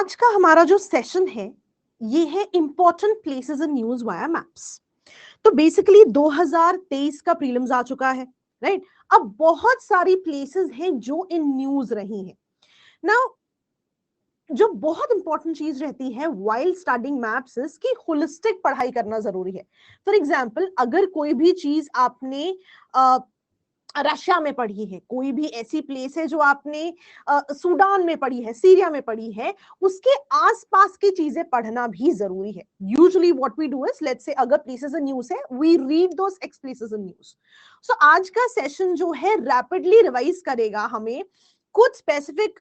आज का हमारा जो सेशन है ये है important places in news via maps. तो बेसिकली 2023 का प्रीलिम्स आ चुका है, राइट। अब बहुत सारी प्लेसेस हैं जो इन न्यूज रही हैं। नाउ जो बहुत इंपॉर्टेंट चीज रहती है वाइल स्टडिंग मैप्स की होलिस्टिक पढ़ाई करना जरूरी है। फॉर एग्जाम्पल, अगर कोई भी चीज आपने रशिया में पढ़ी है, कोई भी ऐसी प्लेस है जो आपने सूडान में पढ़ी है, सीरिया में पढ़ी है, उसके आसपास की चीजें पढ़ना भी जरूरी है। Usually what we do is, let's say अगर प्लेसेस इन न्यूज है, we read those X places in news. So आज का सेशन जो है रैपिडली रिवाइज करेगा हमें कुछ स्पेसिफिक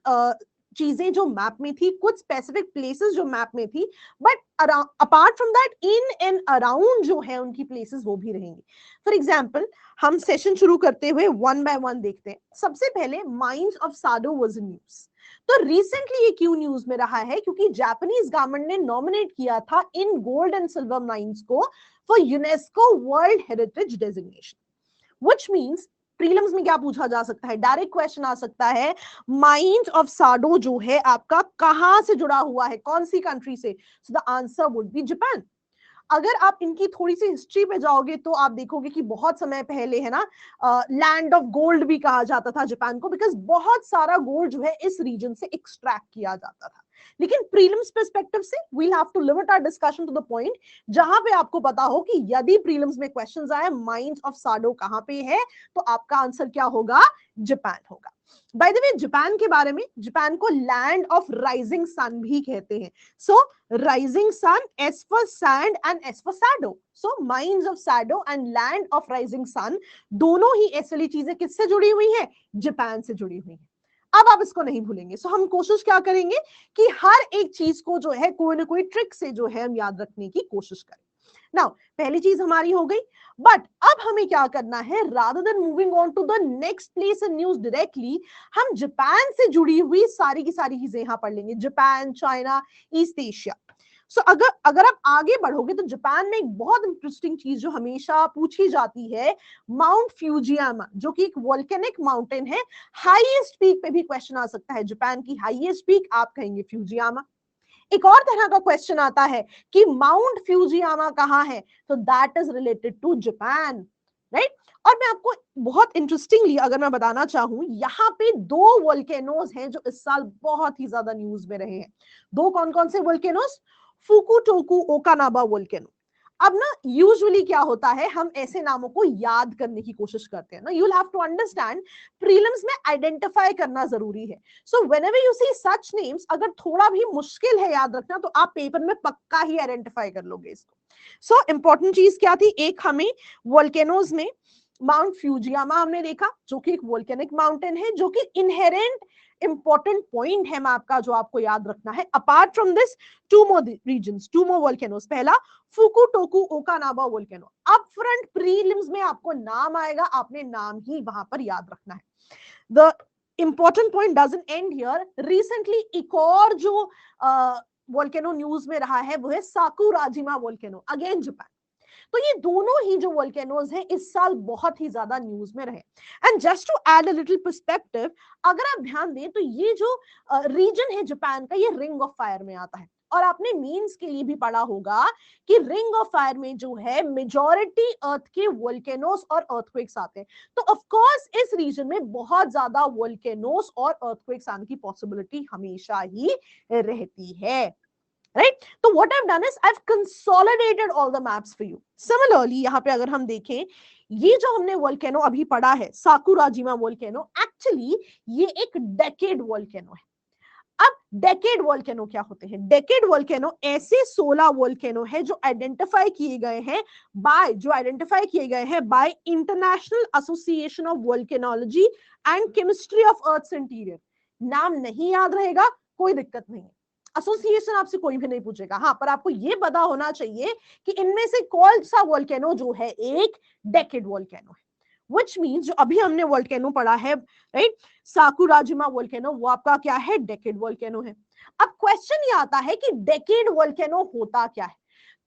चीजें जो मैप में थी, कुछ स्पेसिफिक प्लेसेस जो मैप में थी, but apart from that in and around जो है उनकी प्लेसेस वो भी रहेंगी। फॉर एग्जाम्पल, हम सेशन शुरू करते हुए वन बाय वन देखते हैं। सबसे पहले माइंस ऑफ साडो वाज न्यूज। तो रिसेंटली ये क्यों न्यूज में रहा है? क्योंकि जापानीज गवर्नमेंट ने नॉमिनेट किया था in gold and silver mines को for UNESCO world heritage designation, which means prelims में क्या पूछा जा सकता है, डायरेक्ट क्वेश्चन आ सकता है, माइंस ऑफ साडो जो है आपका कहां से जुड़ा हुआ है, कौन सी कंट्री से? So the answer would B Japan. अगर आप इनकी थोड़ी सी हिस्ट्री पे जाओगे तो आप देखोगे कि बहुत समय पहले है ना, लैंड ऑफ गोल्ड भी कहा जाता था जापान को, बिकॉज बहुत सारा गोल्ड जो है इस रीजन से एक्सट्रैक्ट किया जाता था। लेकिन प्रीलिम्स पर्सपेक्टिव से we have to limit our discussion to the point जहां पे आपको पता हो कि यदि प्रीलिम्स में क्वेश्चंस आए माइंस ऑफ साडो कहां पे है, तो आपका आंसर क्या होगा? जापान होगा। बाय द वे, जापान के बारे में, जापान को लैंड ऑफ राइजिंग सन भी कहते हैं। So rising sun, S for sand and S for shadow. So mines of shadow and land of rising sun दोनों ही ऐसी वाली चीजें किससे जुड़ी हुई है? जापान से जुड़ी हुई है। अब आप इसको नहीं भूलेंगे। सो हम कोशिश क्या करेंगे कि हर एक चीज को जो है कोई ना कोई ट्रिक से जो है हम याद रखने की कोशिश करें। नाउ पहली चीज हमारी हो गई, बट अब हमें क्या करना है, rather than moving on to the next place in news directly, हम जापान से जुड़ी हुई सारी की सारी चीजें यहां पढ़ लेंगे। Japan, China, East Asia. So अगर आप आगे बढ़ोगे तो जापान में एक बहुत इंटरेस्टिंग चीज जो हमेशा पूछी जाती है, माउंट फ्यूजियामा, जो कि एक वोल्केनिक माउंटेन है। हाईएस्ट पीक पे भी क्वेश्चन आ सकता है, जापान की हाईएस्ट पीक आप कहेंगे फ्यूजियामा। एक और तरह का क्वेश्चन आता है कि माउंट फ्यूजियामा कहां है, तो that is related to Japan, right. और मैं आपको बहुत इंटरेस्टिंगली अगर मैं बताना चाहूं, यहाँ पे दो वोल्केनोज हैं जो इस साल बहुत ही ज्यादा न्यूज में रहे हैं। दो कौन कौन से वोल्केनोज? फुकुटोकू Okanoba volcano. अब ना यूजुअली क्या होता है, हम ऐसे नामों को याद करने की कोशिश करते हैं ना। You will have to understand, prelims में आइडेंटिफाई करना जरूरी है। So whenever you see such names, अगर थोड़ा भी मुश्किल है याद रखना, तो आप पेपर में पक्का ही आइडेंटिफाई कर लोगे इसको। सो इंपॉर्टेंट चीज क्या थी? एक हमें वोल्केनोज में माउंट फ्यूजियामा हमने देखा, जो कि एक वोल्केनिक माउंटेन है, जो कि इनहेरेंट इंपॉर्टेंट पॉइंट है मैप का जो आपको याद रखना है। Apart from this, two more regions, two more volcanoes. पहला Fukutoku Okanoba volcano. Up front prelims में आपको नाम आएगा, आपने नाम ही वहां पर याद रखना है। The important point doesn't and here. Recently एक और जो वोल्केनो न्यूज में रहा है वो है साकुराजिमा वोल्केनो, अगेन जापान। तो ये दोनों ही जो वोल्केनोज हैं इस साल बहुत ही ज्यादा न्यूज में रहे। And just to add a little perspective, अगर आप ध्यान दें तो ये जो रीजन है जापान का, ये रिंग ऑफ फायर में आता है। और आपने मीन्स के लिए भी पढ़ा होगा कि रिंग ऑफ फायर में जो है मेजॉरिटी अर्थ के वोल्केनोस और अर्थक्वेक्स आते हैं। तो ऑफ कोर्स इस रीजन में बहुत ज्यादा वोल्केनोस और अर्थक्वेक्स आने की पॉसिबिलिटी हमेशा ही रहती है, right? तो what I've done is I've consolidated all the maps for you. Similarly, यहाँ पे अगर हम देखें, ये जो हमने वोल्केनो अभी पढ़ा है, साकुराजिमा वोल्केनो, एक्चुअली ये एक डेकेड वोल्केनो है। अब डेकेड वोल्केनो क्या होते हैं? डेकेड वोल्केनो ऐसे 16 वोल्केनो है जो आइडेंटिफाई किए गए हैं bye international association of volcanology and chemistry of earth interior. नाम नहीं याद रहेगा, कोई दिक्कत नहीं है, एसोसिएशन आपसे कोई भी नहीं पूछेगा। हाँ, पर आपको यह पता होना चाहिए कि इनमें से कौन सा वोल्केनो जो है एक डेकेड वोल्केनो है। व्हिच मींस जो अभी हमने वोल्केनो पढ़ा है, राइट, साकुराजिमा वोल्केनो, वो आपका क्या है? डेकेड वोल्केनो है। अब क्वेश्चन ये आता है कि डेकेड वोल्केनो होता क्या है?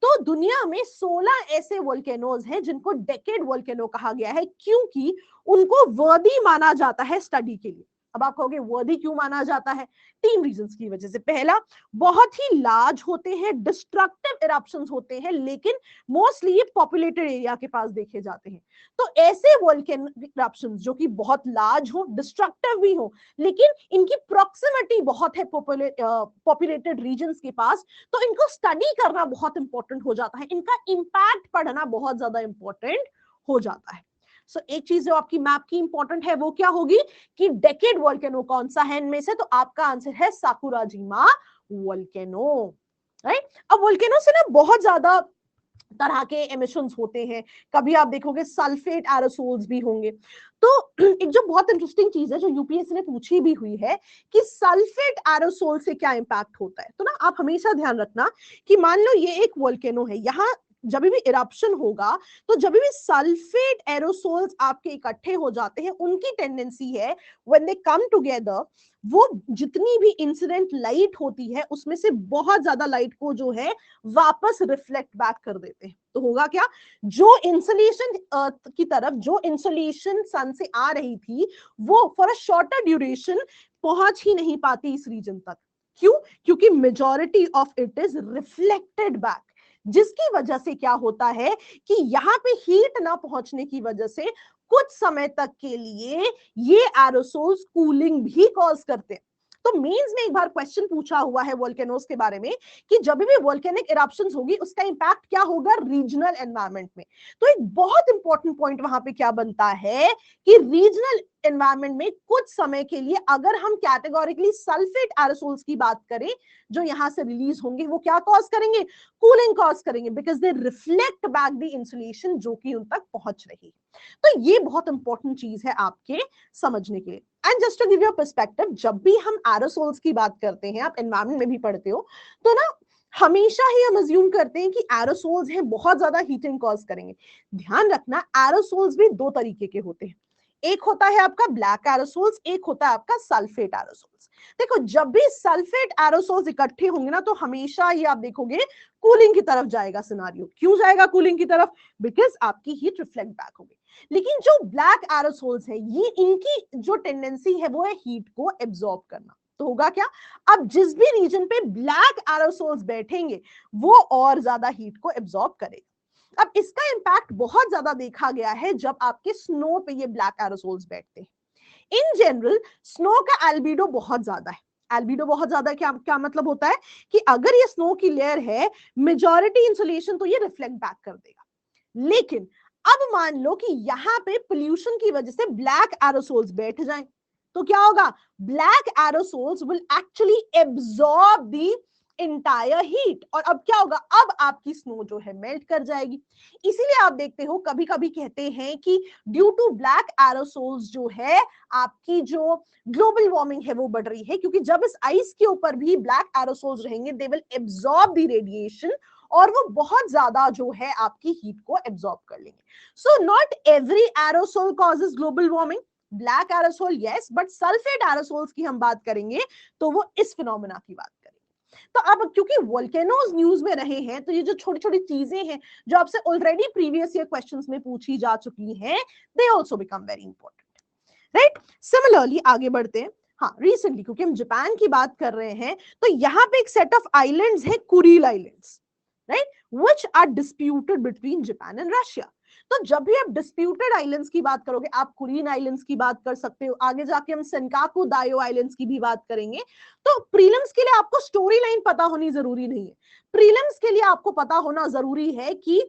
तो दुनिया में 16 ऐसे वोल्केनोज हैं जिनको डेकेड वोल्केनो कहा गया है, क्योंकि उनको वर्दी माना जाता है स्टडी के लिए। अब आप कहोगे वर्दी क्यों माना जाता है? 3 रीजंस की वजह से। पहला, बहुत ही लार्ज होते हैं, डिस्ट्रक्टिव इरप्शंस होते हैं, लेकिन मोस्टली ये पॉपुलेटेड एरिया के पास देखे जाते हैं। तो ऐसे वोल्केनिक इरप्शंस जो कि बहुत लार्ज हो, डिस्ट्रक्टिव भी हो, लेकिन इनकी प्रॉक्सिमिटी बहुत है पॉपुलेटेड रीजन्स के पास, तो इनको स्टडी करना बहुत इंपॉर्टेंट हो जाता है, इनका इंपैक्ट पढ़ना बहुत ज्यादा इंपॉर्टेंट हो जाता है। सो एक चीज जो आपकी मैप की इंपॉर्टेंट है वो क्या होगी कि डेकेड वोल्केनो कौन सा है इनमें से, तो आपका आंसर है साकुराजिमा वोल्केनो, राइट। अब वोल्केनो से ना बहुत ज्यादा तरह के एमिशंस होते हैं, कभी आप देखोगे सल्फेट एरोसोल्स भी होंगे। तो एक जो बहुत इंटरेस्टिंग चीज है जो यूपीएससी ने पूछी भी हुई है कि सल्फेट एरोसोल से क्या इंपैक्ट होता है, तो ना आप हमेशा ध्यान रखना कि मान लो ये एक वोल्केनो है, यहाँ जब भी इरप्शन होगा तो जब भी सल्फेट एरोसोल्स आपके इकट्ठे हो जाते हैं, उनकी टेंडेंसी है व्हेन दे कम टुगेदर, वो जितनी भी इंसिडेंट लाइट होती है उसमें से बहुत ज्यादा लाइट को जो है वापस रिफ्लेक्ट बैक कर देते हैं। तो होगा क्या, जो इंसुलेशन अर्थ की तरफ, जो इंसुलेशन सन से आ रही थी, वो फॉर अ शॉर्टर ड्यूरेशन पहुंच ही नहीं पाती इस रीजन तक। क्यों? क्योंकि majority of it is reflected back, जिसकी वजह से क्या होता है कि यहाँ पे हीट ना पहुंचने की वजह से कुछ समय तक के लिए ये एरोसोल्स कूलिंग भी कॉज करते हैं। तो मेंस में एक बार क्वेश्चन पूछा हुआ है वोल्केनोस के बारे में कि जब भी वोल्केनिक इरप्शंस होगी उसका इंपैक्ट क्या होगा रीजनल एनवायरनमेंट में। तो एक बहुत इंपॉर्टेंट पॉइंट वहां पे क्या बनता है कि रीजनल एनवायरनमेंट में कुछ समय के लिए अगर हम कैटेगोरिकली सल्फेट एरोसोल्स की बात करें जो यहां से रिलीज होंगे, वो क्या कॉज करेंगे, कूलिंग कॉज करेंगे, because they reflect back the insulation जो कि उन तक पहुंच रही। तो ये बहुत इंपॉर्टेंट चीज है आपके समझने के लिए। And just to give you a perspective, जब भी हम एरोसोल्स की बात करते हैं, आप एनवायरनमेंट में भी पढ़ते हो, तो ना हमेशा ही हम अज्यूम करते हैं कि एरोसोल्स हैं बहुत ज्यादा हीटिंग कॉज करेंगे। ध्यान रखना एरोसोल्स भी दो तरीके के होते हैं, एक होता है आपका ब्लैक एरोसोल्स, एक होता है आपका सल्फेट एरोसोल्स। देखो जब भी सल्फेट एरोसोल्स इकट्ठे होंगे ना, तो हमेशा ही आप देखोगे कूलिंग की तरफ जाएगा सिनारियो। क्यों जाएगा कूलिंग की तरफ? बिकॉज आपकी हीट रिफ्लेक्ट बैक होगी। लेकिन जो ब्लैक एरोसोल्स है, ये इनकी जो टेंडेंसी है वो है हीट को एब्जॉर्ब करना। तो होगा क्या, अब जिस भी रीजन पे ब्लैक एरोसोल्स बैठेंगे वो और ज्यादा हीट को एब्जॉर्ब करेगा। अब इसका इंपैक्ट बहुत ज्यादा देखा गया है जब आपके स्नो पे ये ब्लैक एरोसोल्स बैठते हैं। इन जनरल स्नो का एल्बिडो बहुत ज्यादा है। एल्बिडो बहुत ज्यादा क्या क्या मतलब होता है कि अगर ये स्नो की लेयर है, मेजॉरिटी इंसुलेशन तो ये रिफ्लेक्ट बैक कर देगा। लेकिन अब मान लो कि यहां पे पोल्यूशन की वजह से ब्लैक एरोसोल्स बैठ जाएं, तो क्या होगा, black aerosols will actually absorb the entire heat, और अब क्या होगा, अब आपकी स्नो जो है मेल्ट कर जाएगी। इसीलिए आप देखते हो कभी कभी कहते हैं कि ड्यू टू ब्लैक एरोसोल्स जो है आपकी जो ग्लोबल वार्मिंग है वो बढ़ रही है, क्योंकि जब इस आइस के ऊपर भी ब्लैक एरोसोल्स रहेंगे they will absorb the radiation, और वो बहुत ज्यादा जो है आपकी हीट को एब्सॉर्ब कर लेंगे। So not every aerosol causes global warming, black aerosol yes, but sulphate aerosols की हम बात करेंगे तो वो इस फिनोमेना की बात करेंगे। तो अब क्योंकि वोल्केनोज न्यूज में रहे हैं, तो ये जो छोटी छोटी चीजें हैं जो आपसे ऑलरेडी प्रीवियस ईयर क्वेश्चंस में पूछी जा चुकी हैं, they also become very important, right. Similarly आगे बढ़ते हैं। हाँ, रिसेंटली क्योंकि हम जापान की बात कर रहे हैं, तो यहाँ पे एक सेट ऑफ आइलैंड्स है, Kuril islands, right, which are disputed between Japan and Russia. तो जब भी आप डिस्प्यूटेड आइलैंड्स की बात करोगे, आप कुरिन आइलैंड्स की बात कर सकते हो, आगे जाके हम सेनकाकू दायो आइलैंड्स की भी बात करेंगे। तो प्रीलिम्स के लिए आपको स्टोरी लाइन पता होनी जरूरी नहीं है, प्रीलिम्स के लिए आपको पता होना जरूरी है कि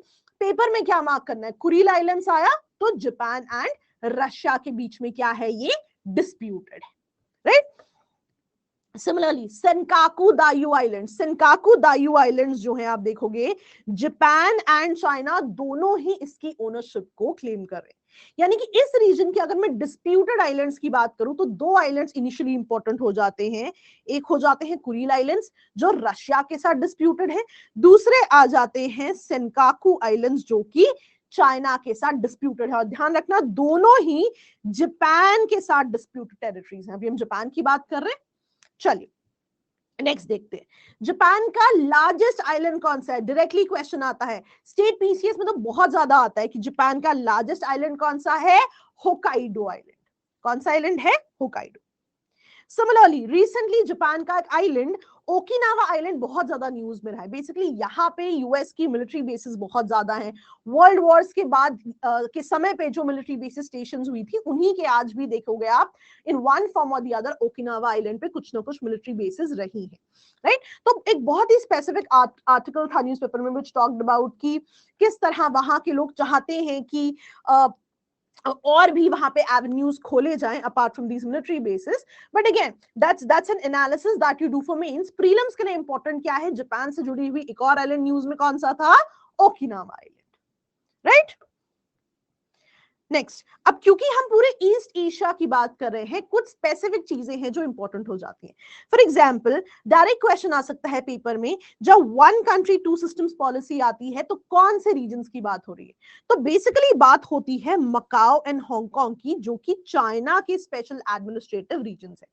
पेपर में क्या मार्क करना है। कुरिल आइलैंड्स आया तो जापान एंड रशिया के बीच में क्या है, ये डिस्प्यूटेड है, right. Similarly Senkaku Diaoyu island, Senkaku Diaoyu islands जो है आप देखोगे जापान एंड चाइना दोनों ही इसकी ओनरशिप को क्लेम कर रहे हैं। यानी कि इस रीजन की अगर मैं डिस्प्यूटेड आइलैंड्स की बात करूं तो दो आइलैंड्स इनिशियली इंपॉर्टेंट हो जाते हैं। एक हो जाते हैं कुरिल आइलैंड्स जो रशिया के साथ डिस्प्यूटेड है, दूसरे आ जाते हैं सेनकाकू आइलैंड्स जो कि चाइना के साथ डिस्प्यूटेड है। और ध्यान रखना दोनों ही जापान के साथ डिस्प्यूटेड टेरिटरीज हैं। अभी हम जापान की बात कर रहे हैं, चलिए नेक्स्ट देखते हैं। जापान का लार्जेस्ट आइलैंड कौन सा है, डायरेक्टली क्वेश्चन आता है, स्टेट पीसीएस में तो बहुत ज्यादा आता है कि जापान का लार्जेस्ट आइलैंड कौन सा है, होकाइडो आइलैंड। कौन सा आइलैंड है, होकाइडो। सिमिलरली रिसेंटली जापान का एक आइलैंड ओकिनावा आइलैंड बहुत ज्यादा न्यूज में रहा है। बेसिकली यहाँ पे यूएस की मिलिट्री बेसिस बहुत ज्यादा हैं। वर्ल्ड वॉर्स के बाद के समय पे जो मिलिट्री बेसिस स्टेशन हुई थी उन्हीं के आज भी देखोगे आप इन वन फॉर्म और द अदर ओकिनावा आइलैंड पे कुछ ना कुछ मिलिट्री बेसिस रही है, राइट। तो एक बहुत ही स्पेसिफिक आर्टिकल था न्यूज़पेपर में व्हिच टॉक्ड अबाउट कि किस तरह वहां के लोग चाहते हैं कि और भी वहां पे एवेन्यूज खोले जाएं apart from these military basis. But again that's an analysis that you do for mains. Prelims के लिए इंपॉर्टेंट क्या है, जापान से जुड़ी हुई एक और आइलैंड न्यूज में कौन सा था, ओकिनावा आइलैंड, राइट। नेक्स्ट, अब क्योंकि हम पूरे ईस्ट एशिया की बात कर रहे हैं, कुछ स्पेसिफिक चीजें हैं जो इंपॉर्टेंट हो जाती हैं। फॉर एग्जांपल डायरेक्ट क्वेश्चन आ सकता है पेपर में, जब one country two systems policy आती है तो कौन से रीजन्स की बात हो रही है। तो बेसिकली बात होती है मकाओ एंड हांगकांग की, जो कि चाइना के स्पेशल एडमिनिस्ट्रेटिव रीजन्स है।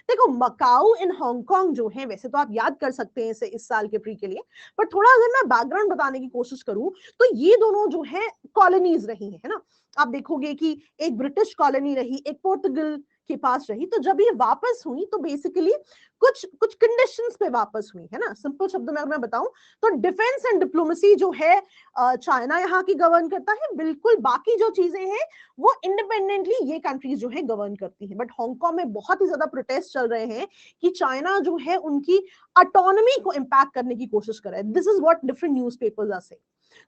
देखो मकाऊ एंड हांगकांग जो है, वैसे तो आप याद कर सकते हैं इसे इस साल के प्री के लिए, पर थोड़ा अगर मैं बैकग्राउंड बताने की कोशिश करूं तो ये दोनों जो है कॉलोनीज रही है ना। आप देखोगे कि एक ब्रिटिश कॉलोनी रही, एक पोर्तुगल के पास रही। तो जब ये वापस हुई तो बेसिकली कुछ कुछ कंडीशंस पे वापस हुई है ना। सिंपल शब्दों में अगर मैं बताऊं तो डिफेंस एंड डिप्लोमेसी जो है चाइना यहाँ की गवर्न करता है, बिल्कुल बाकी जो चीजें हैं वो इंडिपेंडेंटली ये कंट्रीज जो है गवर्न करती है। बट हांगकांग में बहुत ही ज्यादा प्रोटेस्ट चल रहे हैं कि चाइना जो है उनकी ऑटोनॉमी को इंपैक्ट करने की कोशिश कर रहा है। This is what different newspapers are saying.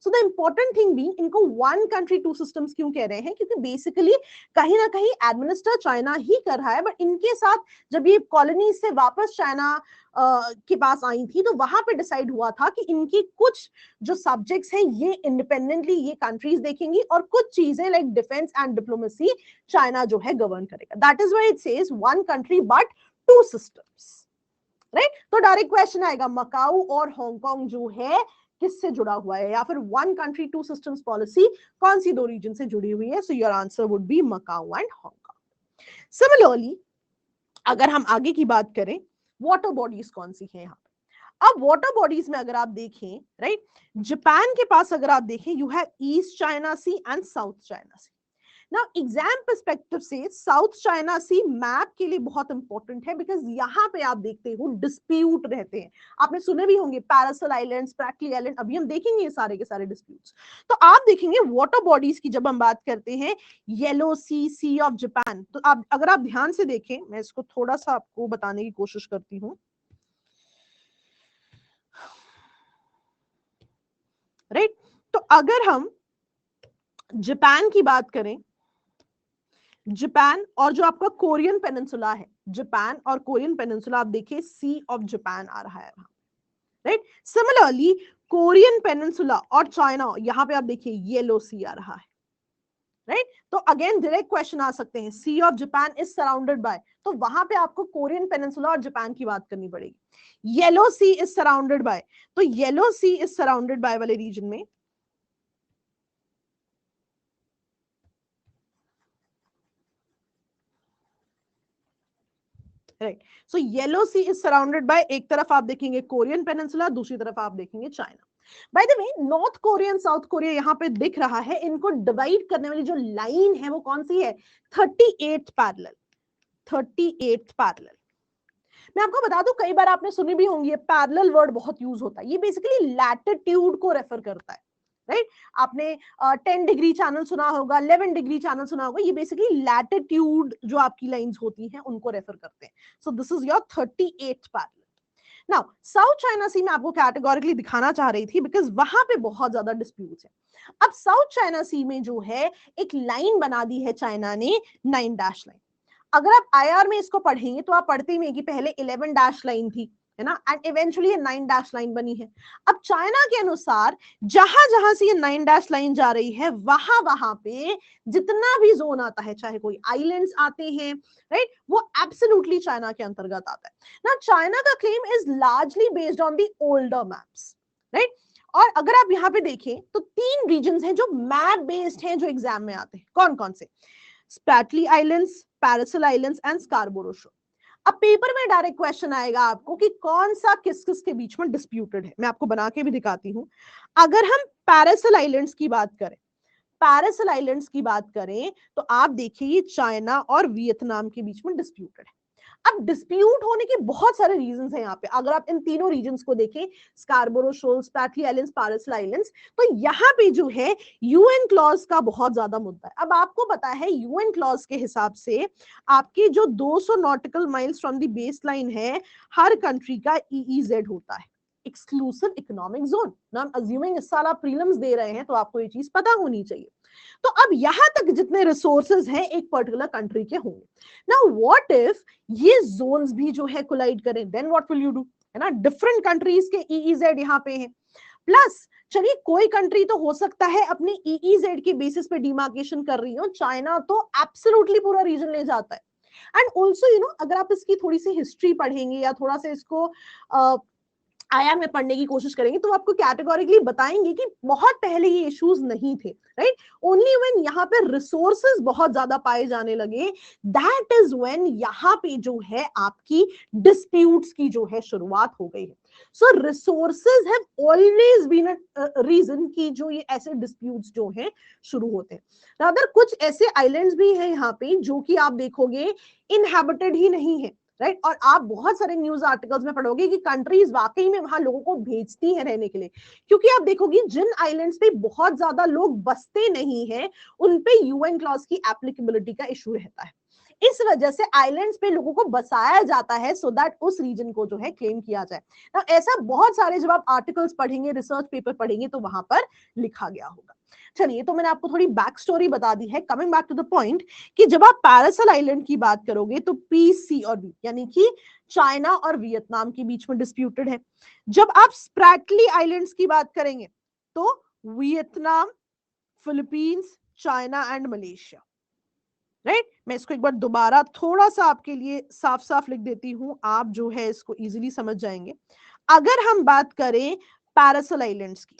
So the important thing being, इनको वन कंट्री टू सिस्टम्स क्यों कह रहे हैं, क्योंकि बेसिकली कहीं ना कहीं एडमिनिस्टर चाइना ही कर रहा है। बट इनके साथ जब ये कॉलोनी से वापस चाइना के पास आई थी तो वहां पे डिसाइड हुआ था कि इनकी कुछ जो सब्जेक्ट्स हैं ये इंडिपेंडेंटली ये कंट्रीज देखेंगी और कुछ चीजें like defence and diplomacy China जो है गवर्न करेगा। That is why it says one country but two systems, right. तो डायरेक्ट क्वेश्चन आएगा मकाऊ और हांगकांग जो है किससे जुड़ा हुआ है, या फिर one country two systems policy कौन सी दो रीजन से जुड़ी हुई है। So your answer would be Macau and Hong Kong. Similarly अगर हम आगे की बात करें, वाटर बॉडीज कौन सी है यहाँ पे। अब वाटर बॉडीज में अगर आप देखें, राइट, जापान के पास अगर आप देखें you have East China Sea and South China Sea. Now exam perspective से साउथ चाइना सी मैप के लिए बहुत इंपॉर्टेंट है, बिकॉज यहाँ पे आप देखते हो डिस्प्यूट रहते हैं। आपने सुने भी होंगे पैरासल आइलैंड, स्प्रैटली आइलैंड, अभी हम देखेंगे ये सारे के सारे डिस्प्यूट्स। तो आप देखेंगे वाटर बॉडीज की जब हम बात करते हैं, Yellow Sea, Sea of Japan, तो आप अगर आप ध्यान से देखें, मैं इसको थोड़ा सा आपको बताने की कोशिश करती हूँ, राइट। तो अगर हम जापान की बात करें, जापान और जो आपका कोरियन पेनिनसुला है, जापान और कोरियन पेनिनसुला, आप देखिए सी ऑफ जापान आ रहा है वहां, राइट। सिमिलरली कोरियन पेनिनसुला और चाइना, यहां पे आप देखिए येलो सी आ रहा है, राइट। तो अगेन डायरेक्ट क्वेश्चन आ सकते हैं, sea of Japan is surrounded by, तो वहां पे आपको कोरियन पेनिनसुला और जापान की बात करनी पड़ेगी। Yellow sea is surrounded by, तो yellow sea is surrounded by वाले रीजन में right. So yellow sea is surrounded by, एक तरफ आप देखेंगे कोरियन पेनिनसुला, दूसरी तरफ आप देखेंगे China. By the way north Korea and south Korea यहाँ पे दिख रहा है, इनको डिवाइड करने वाली जो लाइन है वो कौन सी है, 38th पैरेलल, 38th पैरेलल। मैं आपको बता दूं, कई बार आपने सुनी भी होंगी, ये पैरेलल वर्ड बहुत यूज होता है। ये बेसिकली लैटिट्यूड को रेफर करता है, राइट। आपने 10 डिग्री चैनल सुना होगा, 11 डिग्री चैनल सुना होगा, ये बेसिकली लैटिट्यूड जो आपकी लाइंस होती हैं उनको रेफर करते हैं। So this is your 38th parallel. Now South China sea में आपको कैटेगोरिकली दिखाना चाह रही थी बिकॉज वहां पे बहुत ज्यादा डिस्प्यूट्स है। अब साउथ चाइना सी में जो है एक लाइन बना दी है चाइना ने, 9 डैश लाइन। अगर आप आईआर में इसको पढ़ेंगे तो आप पढ़ते ही कि पहले 11 डैश लाइन थी, है ना, एंड इवेंचुअली ये 9 डैश लाइन बनी है। अब चाइना के अनुसार जहां जहां से ये 9 डैश लाइन जा रही है वहां वहां पे जितना भी जोन आता है, चाहे कोई आइलैंड्स आते हैं, राइट, वो एब्सोल्युटली चाइना के अंतर्गत आता है ना। चाइना का claim is largely based on the older maps, right. और अगर आप यहाँ पे देखें तो 3 रीजन्स हैं जो मैप बेस्ड हैं, जो एग्जाम में आते हैं। कौन कौन से, Spratly islands, Paracel islands and Scarborough show. अब पेपर में डायरेक्ट क्वेश्चन आएगा आपको कि कौन सा किस किस के बीच में डिस्प्यूटेड है। मैं आपको बना के भी दिखाती हूं। अगर हम पैरासल आइलैंड्स की बात करें, पैरासल आइलैंड्स की बात करें तो आप देखिए चाइना और वियतनाम के बीच में डिस्प्यूटेड है। अब डिस्प्यूट होने के बहुत सारे रीजंस हैं यहाँ पे। अगर आप इन तीनों रीजन्स को देखें, Scarborough shoals, Spratly islands, Paracel islands, तो यहाँ पे जो है यूएन क्लॉज का बहुत ज्यादा मुद्दा है। अब आपको पता है यूएन क्लॉज के हिसाब से आपके जो 200 nautical miles from the base line है, हर कंट्री का ईईजेड होता है, एक्सक्लूसिव इकोनॉमिक जोन। ना अज्यूमिंग इस साल आप प्रीलिम्स दे रहे हैं तो आपको ये चीज पता होनी चाहिए। तो अब यहां तक जितने रिसोर्सेज हैं एक पर्टिकुलर कंट्री के होंगे। नाउ व्हाट इफ ये जोन्स भी जो है कोलाइड करें, then what will you do, है ना, डिफरेंट कंट्रीज के ईईजेड यहाँ पे हैं, प्लस चलिए कोई कंट्री तो हो सकता है अपने ईईजेड के बेसिस पे डिमार्केशन कर रही हो, चाइना तो एब्सोल्युटली पूरा रीजन ले जाता है। एंड ऑल्सो यू नो, अगर आप इसकी थोड़ी सी हिस्ट्री पढ़ेंगे या थोड़ा सा इसको आया में पढ़ने की कोशिश करेंगे तो आपको कैटेगोरिकली बताएंगे कि बहुत पहले ये इश्यूज नहीं थे, राइट। ओनली व्हेन यहाँ पे रिसोर्सेज बहुत ज्यादा पाए जाने लगे, दैट इज व्हेन यहाँ पे जो है आपकी डिस्प्यूट्स की जो है शुरुआत हो गई है। So resources have always been a region कि जो ये ऐसे डिस्प्यूट्स जो हैं शुरू होते हैं। रादर कुछ ऐसे आइलैंड्स भी हैं यहाँ पे जो कि आप देखोगे इनहैबिटेड ही नहीं है, राइट। और आप बहुत सारे न्यूज आर्टिकल्स में पढ़ोगे कि कंट्रीज वाकई में वहां लोगों को भेजती हैं रहने के लिए, क्योंकि आप देखोगे जिन आइलैंड्स पे बहुत ज्यादा लोग बसते नहीं हैं उन पे यूएन क्लॉज की एप्लीकेबिलिटी का इशू रहता है। इस वजह से आइलैंड्स पे लोगों को बसाया जाता है सो दैट उस रीजन को जो है क्लेम किया जाए। ना ऐसा बहुत सारे जब आप आर्टिकल्स पढ़ेंगे, रिसर्च पेपर पढ़ेंगे तो वहां पर लिखा गया होगा। चलिए, तो मैंने आपको थोड़ी बैक स्टोरी बता दी है। Coming back to the point कि जब आप पैरासाइल आइलैंड की बात करोगे तो पी, सी और बी यानी कि चाइना और वियतनाम के बीच में डिस्प्यूटेड है। जब आप स्प्रैटली आइलैंड्स की बात करेंगे तो Vietnam, Philippines, China and Malaysia, right. मैं इसको एक बार दोबारा थोड़ा सा आपके लिए साफ साफ लिख देती हूं, आप जो है इसको इजीली समझ जाएंगे। अगर हम बात करें पैरासाइल आइलैंड्स की,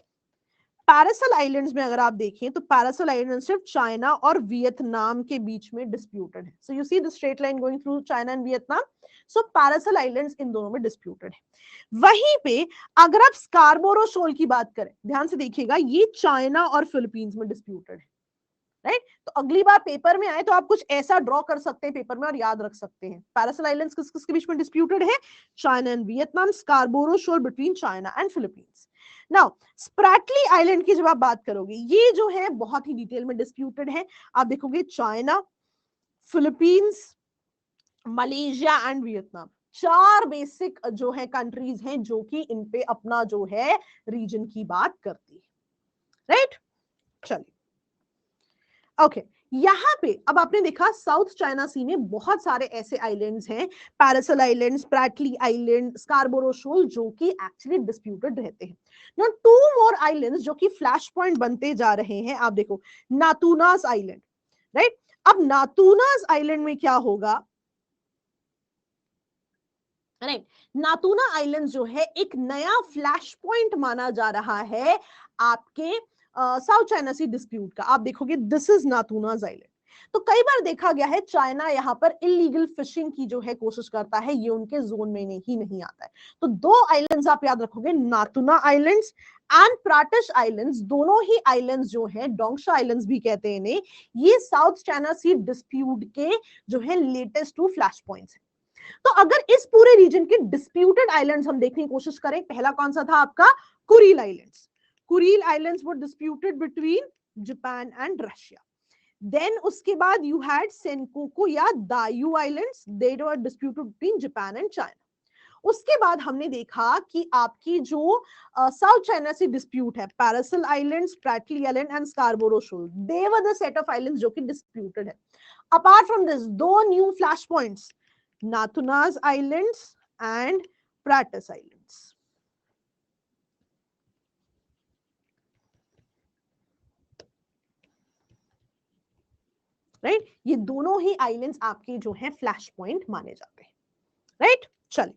पैरासाइल आइलैंड्स में अगर आप देखें तो पैरासाइल आइलैंड सिर्फ चाइना और वियतनाम के बीच में डिस्प्यूटेड है। So you see the straight line going through China and Vietnam. So Paracel islands इन दोनों में डिस्प्यूटेड है। वहीं पे अगर आप स्कारबोरो शोल की बात करें, ध्यान से देखिएगा, ये चाइना और फिलीपींस में डिस्प्यूटेड है, राइट। तो अगली बार पेपर में आए तो आप कुछ ऐसा ड्रॉ कर सकते हैं पेपर में और याद रख सकते हैं। पैरासाइल आइलैंड्स किस किसके बीच में डिस्प्यूटेड है? China and Vietnam, Scarborough Shoal between China and Philippines. Now Spratly island की जब आप बात करोगे, ये जो है बहुत ही डिटेल में डिस्प्यूटेड है। आप देखोगे China, Philippines, Malaysia and Vietnam, चार बेसिक जो है कंट्रीज हैं जो कि इन पे अपना जो है रीजन की बात करती है, राइट। चलिए, ओके यहाँ पे अब आपने देखा साउथ चाइना सी में बहुत सारे ऐसे आइलैंड्स हैं, पैरासाइल island, Spratly island, Scarborough Shoal, जो कि एक्चुअली डिस्प्यूटेड रहते हैं। नाउ टू मोर आइलैंड्स जो कि फ्लैश पॉइंट बनते जा रहे हैं, आप देखो नातूनास आइलैंड, राइट। अब नातूनास आइलैंड में क्या होगा, राइट। नातूना आइलैंड जो है एक नया फ्लैश पॉइंट माना जा रहा है आपके साउथ चाइना सी डिस्प्यूट का। आप देखोगे दिस इज नातूनाज आइलैंड। तो कई बार देखा गया है चाइना यहाँ पर इलीगल फिशिंग की जो है कोशिश करता है, ये उनके जोन में नहीं आता है। तो दो आइलैंड्स आप याद रखोगे, नातूना आइलैंड्स एंड प्राटिश आइलैंड्स। दोनों ही आइलैंड्स जो है डोंगशा आइलैंड्स भी कहते हैं इन्हें, ये साउथ चाइना सी डिस्प्यूट के जो है लेटेस्ट टू फ्लैश पॉइंट्स है। तो अगर इस पूरे रीजन के डिस्प्यूटेड आइलैंड्स हम देखने की कोशिश करें, पहला कौन सा था आपका? Kuril islands. Kuril islands were disputed between Japan and Russia. Then उसके बाद यू हैड सेनकोकू या Diaoyu islands, they were disputed between Japan and China. उसके बाद हमने देखा कि आपकी जो साउथ चाइना से डिस्प्यूट है, Paracel island, Spratly island and Scarborough shoal, they were the set of islands जो कि डिस्प्यूटेड है। अपार्ट फ्रॉम दिस दो new flash points, Nathuna's Islands and Pratas Islands. Right right? ये दोनों ही आइलैंड्स आपके जो है फ्लैश पॉइंट माने जाते हैं, राइट right? चलिए,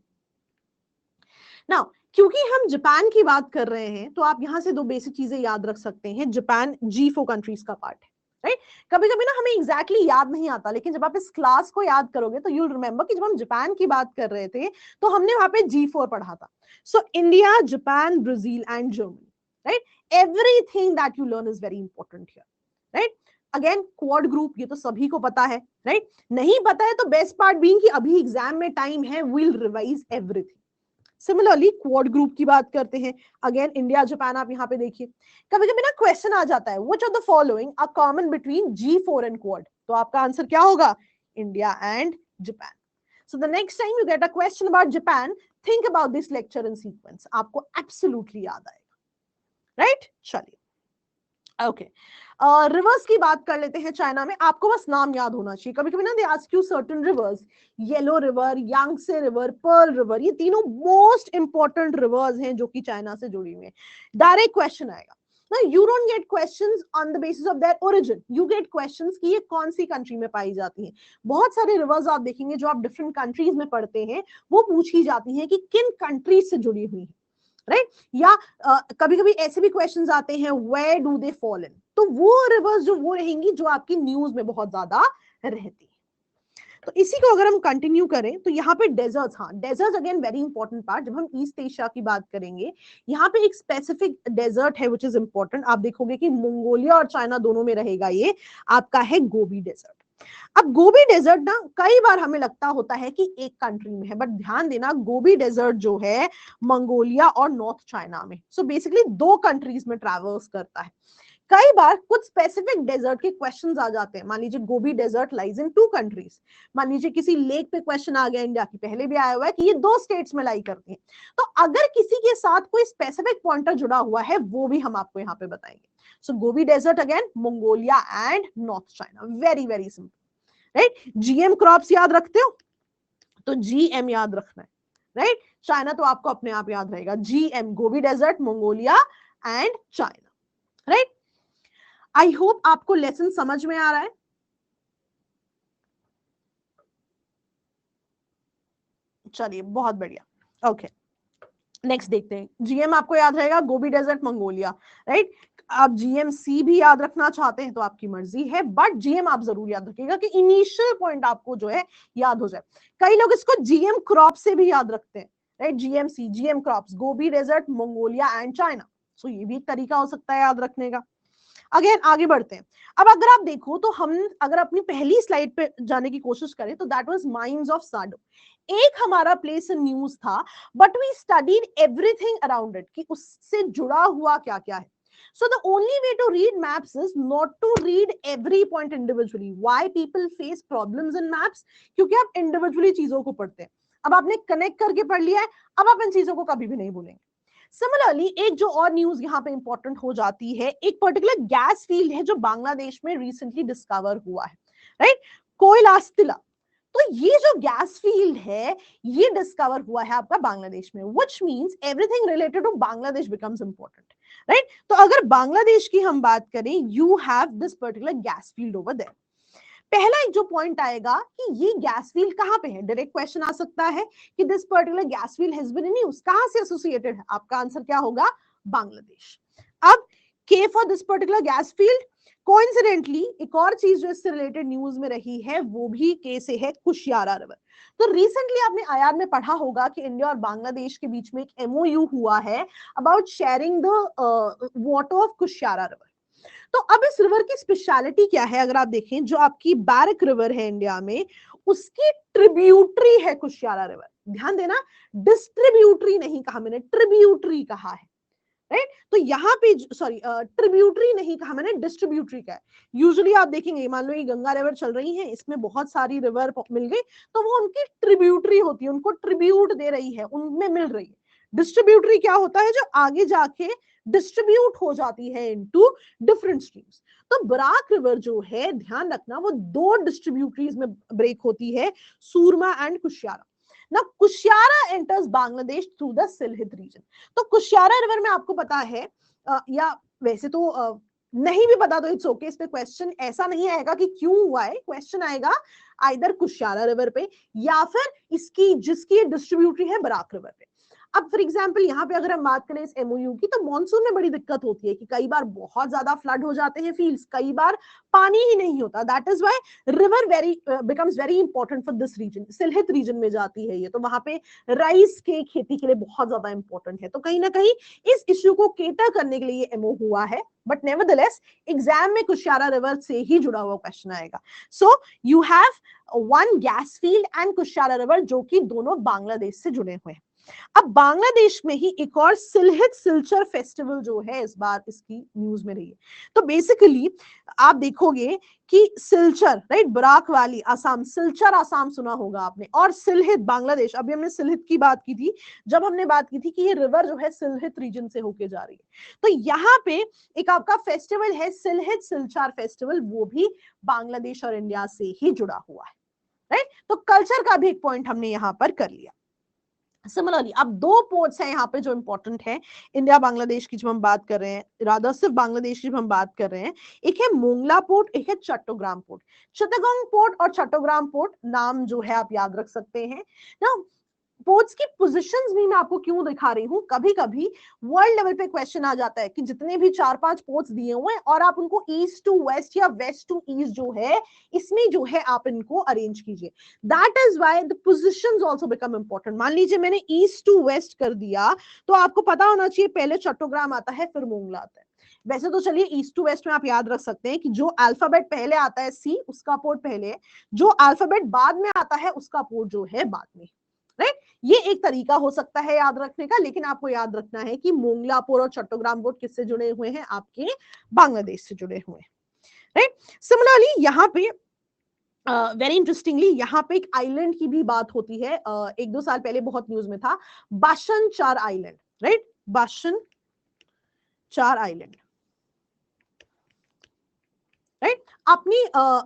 नाउ क्योंकि हम जापान की बात कर रहे हैं तो आप यहां से दो बेसिक चीजें याद रख सकते हैं। जापान G4 कंट्रीज का पार्ट है, राइट। कभी कभी ना हमें एग्जैक्टली याद नहीं आता, लेकिन जब आप इस क्लास को याद करोगे तो यूल रिमेंबर कि जब हम जापान की बात कर रहे थे तो हमने वहां पे G4 पढ़ा था। So India, Japan, Brazil and Germany, right. Everything that you learn is very important here, right. Again quad group, ये तो सभी को पता है, राइट? नहीं पता है तो बेस्ट पार्ट बीइंग कि अभी एग्जाम में टाइम है, will revise everything. Similarly quad group की बात करते हैं, अगेन इंडिया जापान, आप यहाँ पे देखिए कभी कभी ना क्वेश्चन आ जाता है, which of the following are common between G4 and Quad, तो आपका आंसर क्या होगा? India and Japan. So the next time you get a question about Japan, think about this lecture in sequence. आपको absolutely याद आएगा, right? चलिए, okay, reverse की बात कर लेते हैं। चाइना में आपको बस नाम याद होना चाहिए। कभी कभी ना they ask you certain rivers, Yellow River, Yangtze River, Pearl River, ये तीनों मोस्ट इंपॉर्टेंट रिवर्स हैं जो कि चाइना से जुड़ी हुई हैं। डायरेक्ट क्वेश्चन आएगा ना, you don't get questions on the basis of their origin, you get questions कि ये कौन सी कंट्री में पाई जाती हैं। बहुत सारे रिवर्स आप देखेंगे जो आप डिफरेंट कंट्रीज में पढ़ते हैं, वो पूछी जाती हैं कि किन कंट्रीज से जुड़ी हुई है, राइट? या कभी कभी ऐसे भी क्वेश्चंस आते हैं, where do they fall in, तो वो रिवर्स जो वो रहेंगी जो आपकी न्यूज में बहुत ज्यादा रहती है। तो इसी को अगर हम कंटिन्यू करें तो यहाँ पे डेजर्ट्स, हाँ deserts again very important part. जब हम ईस्ट एशिया की बात करेंगे, यहाँ पे एक स्पेसिफिक डेजर्ट है विच इज इंपॉर्टेंट। आप देखोगे कि मंगोलिया और चाइना दोनों में रहेगा, ये आपका है गोबी डेजर्ट। अब गोबी डेजर्ट ना कई बार हमें लगता होता है कि एक कंट्री में है, बट ध्यान देना गोबी डेजर्ट जो है मंगोलिया और नॉर्थ चाइना में, सो बेसिकली 2 कंट्रीज में ट्रैवर्स करता है। कई बार कुछ स्पेसिफिक डेजर्ट के क्वेश्चंस आ जाते हैं, मान लीजिए Gobi desert lies in 2 countries, मान लीजिए किसी लेक पे क्वेश्चन आ गया इंडिया की, पहले भी आया हुआ है कि ये 2 स्टेट्स में लाई करती है, तो अगर किसी के साथ कोई स्पेसिफिक पॉइंटर जुड़ा हुआ है वो भी हम आपको यहाँ पे बताएंगे। So Gobi desert again Mongolia and North China, very very simple, right? GM crops याद रखते हो तो जीएम याद रखना है, राइट? चाइना तो आपको अपने आप याद रहेगा, GM, Gobi desert, Mongolia and China, right? I hope आपको लेसन समझ में आ रहा है। चलिए बहुत बढ़िया, ओके नेक्स्ट देखते हैं। जीएम आपको याद रहेगा, गोबी डेजर्ट, मंगोलिया, राइट? आप जीएमसी भी याद रखना चाहते हैं तो आपकी मर्जी है, बट जीएम आप जरूर याद रखिएगा कि इनिशियल पॉइंट आपको जो है याद हो जाए। कई लोग इसको जीएम क्रॉप से भी याद रखते हैं, right? GMC, GM crops, Gobi desert, Mongolia and China, so ये भी एक तरीका हो सकता है याद रखने का। अगेन आगे बढ़ते हैं। अब अगर आप देखो तो हम अगर अपनी पहली स्लाइड पे जाने की कोशिश करें तो that was mines of Sado, एक हमारा प्लेस इन न्यूज था, but we studied everything around it, कि उससे जुड़ा हुआ क्या क्या है। So the only way to read maps is not to read every point individually. Why people face problems in maps? क्योंकि आप इंडिविजुअली चीजों को पढ़ते हैं। अब आपने कनेक्ट करके पढ़ लिया है, अब आप इन चीजों को कभी भी नहीं भूलेंगे। सिमिलरली एक जो और न्यूज यहाँ पे इंपॉर्टेंट हो जाती है, एक पर्टिकुलर गैस फील्ड है जो बांग्लादेश में रिसेंटली डिस्कवर हुआ है, राइट? कोयलास्तिला। तो ये जो गैस फील्ड है ये डिस्कवर हुआ है आपका बांग्लादेश में, which means everything related to Bangladesh becomes important, right? तो अगर बांग्लादेश की हम बात करें, you have this particular gas field over there. पहला एक जो पॉइंट आएगा कि ये गैस फील्ड कहां पे है, डायरेक्ट क्वेश्चन आ सकता है कि this particular gas field has been in use, कहां से एसोसिएटेड है? आपका आंसर क्या होगा? बांग्लादेश। अब के for this particular gas field, coincidentally एक और चीज जो इससे रिलेटेड न्यूज में रही है वो भी के से है, कुशियारा रिवर। तो रिसेंटली आपने आयार में पढ़ा होगा कि इंडिया और बांग्लादेश के बीच में एक एमओयू हुआ है about sharing the water of Kushiyara river. तो अब इस रिवर की स्पेशलिटी क्या है? अगर आप देखें, जो आपकी बैरक रिवर है इंडिया में, उसकी ट्रिब्यूटरी है कुशियारा रिवर। ध्यान देना, डिस्ट्रीब्यूटरी नहीं कहा मैंने, ट्रिब्यूटरी कहा है, राइट? तो यहाँ पे सॉरी ट्रिब्यूटरी नहीं कहा मैंने, डिस्ट्रीब्यूटरी का है। यूजुअली आप देखेंगे, मान लो ये गंगा रिवर चल रही है, इसमें बहुत सारी रिवर मिल गई, तो वो उनकी ट्रिब्यूटरी होती है, उनको ट्रिब्यूट दे रही है, उनमें मिल रही है। डिस्ट्रीब्यूटरी क्या होता है? जो आगे जाके डिस्ट्रीब्यूट हो जाती है इनटू डिफरेंट स्ट्रीम्स। तो बराक रिवर जो है, ध्यान रखना, वो 2 डिस्ट्रीब्यूटरीज में ब्रेक होती है, सूरमा एंड कुशियारा। ना Kushiyara enters Bangladesh through the Sylhet region. तो कुशियारा रिवर में आपको पता है, या वैसे तो नहीं भी पता तो इट्स ओके, इस पे क्वेश्चन ऐसा नहीं आएगा कि क्यों हुआ है, क्वेश्चन आएगा आइदर कुशियारा रिवर पे या फिर इसकी जिसकी डिस्ट्रीब्यूटरी है बराक रिवर पे। अब फॉर एग्जांपल यहाँ पे अगर हम बात करें इस एमओयू की, तो मॉनसून में बड़ी दिक्कत होती है कि कई बार बहुत ज्यादा फ्लड हो जाते हैं फील्ड्स, कई बार पानी ही नहीं होता। That is why river very becomes very important for this region. Sylhet region में जाती है ये, तो वहां पे राइस के खेती के लिए बहुत ज्यादा इंपॉर्टेंट है। तो कहीं ना कहीं इस इश्यू को केटर करने के लिए एमओ हुआ है, बट नेवरदलेस एग्जाम में कुशियारा रिवर से ही जुड़ा हुआ क्वेश्चन आएगा। So you have one gas field and Kushiyara river, जो कि दोनों बांग्लादेश से जुड़े हुए हैं। अब बांग्लादेश में ही एक और सिलहित सिलचर फेस्टिवल जो है इस बार इसकी न्यूज में रही है। तो बेसिकली आप देखोगे कि सिलचर, राइट, बराक वैली असम, सिलचर असम सुना होगा आपने, और सिलहित बांग्लादेश। अभी हमने सिलहित की बात की थी जब हमने बात की थी कि ये रिवर जो है सिलहित रीजन से होके जा रही है। तो यहाँ पे एक आपका फेस्टिवल है सिलहित सिलचर फेस्टिवल, वो भी बांग्लादेश और इंडिया से ही जुड़ा हुआ है, राइट। तो कल्चर का भी एक पॉइंट हमने यहाँ पर कर लिया। सिमिलरली अब दो पोर्ट्स हैं यहाँ पे जो इंपॉर्टेंट है इंडिया बांग्लादेश की, जब हम बात कर रहे हैं, राधा सिर्फ बांग्लादेश की जब हम बात कर रहे हैं। एक है मोंगला पोर्ट, एक है चट्टोग्राम पोर्ट। चिटागोंग पोर्ट और चट्टोग्राम पोर्ट नाम जो है आप याद रख सकते हैं ना। पोर्ट्स की पोजीशंस भी मैं आपको क्यों दिखा रही हूँ, कभी कभी वर्ल्ड लेवल पे क्वेश्चन आ जाता है कि जितने भी 4-5 पोर्ट्स दिए हुए हैं और आप उनको ईस्ट टू वेस्ट या वेस्ट टू ईस्ट जो है इसमें जो है आप इनको अरेंज कीजिए। That is why the positions also become important. मान लीजिए मैंने ईस्ट टू वेस्ट कर दिया, तो आपको पता होना चाहिए पहले चट्टोग्राम आता है फिर मोंगला आता है। वैसे तो चलिए ईस्ट टू वेस्ट में आप याद रख सकते हैं कि जो अल्फाबेट पहले आता है सी, उसका पोर्ट पहले है, जो अल्फाबेट बाद में आता है उसका पोर्ट जो है बाद में, राइट। ये एक तरीका हो सकता है याद रखने का, लेकिन आपको याद रखना है कि मोंगला पोर्ट और चट्टोग्राम पोर्ट किससे जुड़े हुए हैं, आपके बांग्लादेश से जुड़े हुए हैं, राइट। सिमिलरली यहाँ पे वेरी इंटरेस्टिंगली यहाँ पे एक आइलैंड की भी बात होती है, 1-2 साल पहले बहुत न्यूज में था, बाशन चार आइलैंड, राइट, बाशन चार आइलैंड, राइट। आपने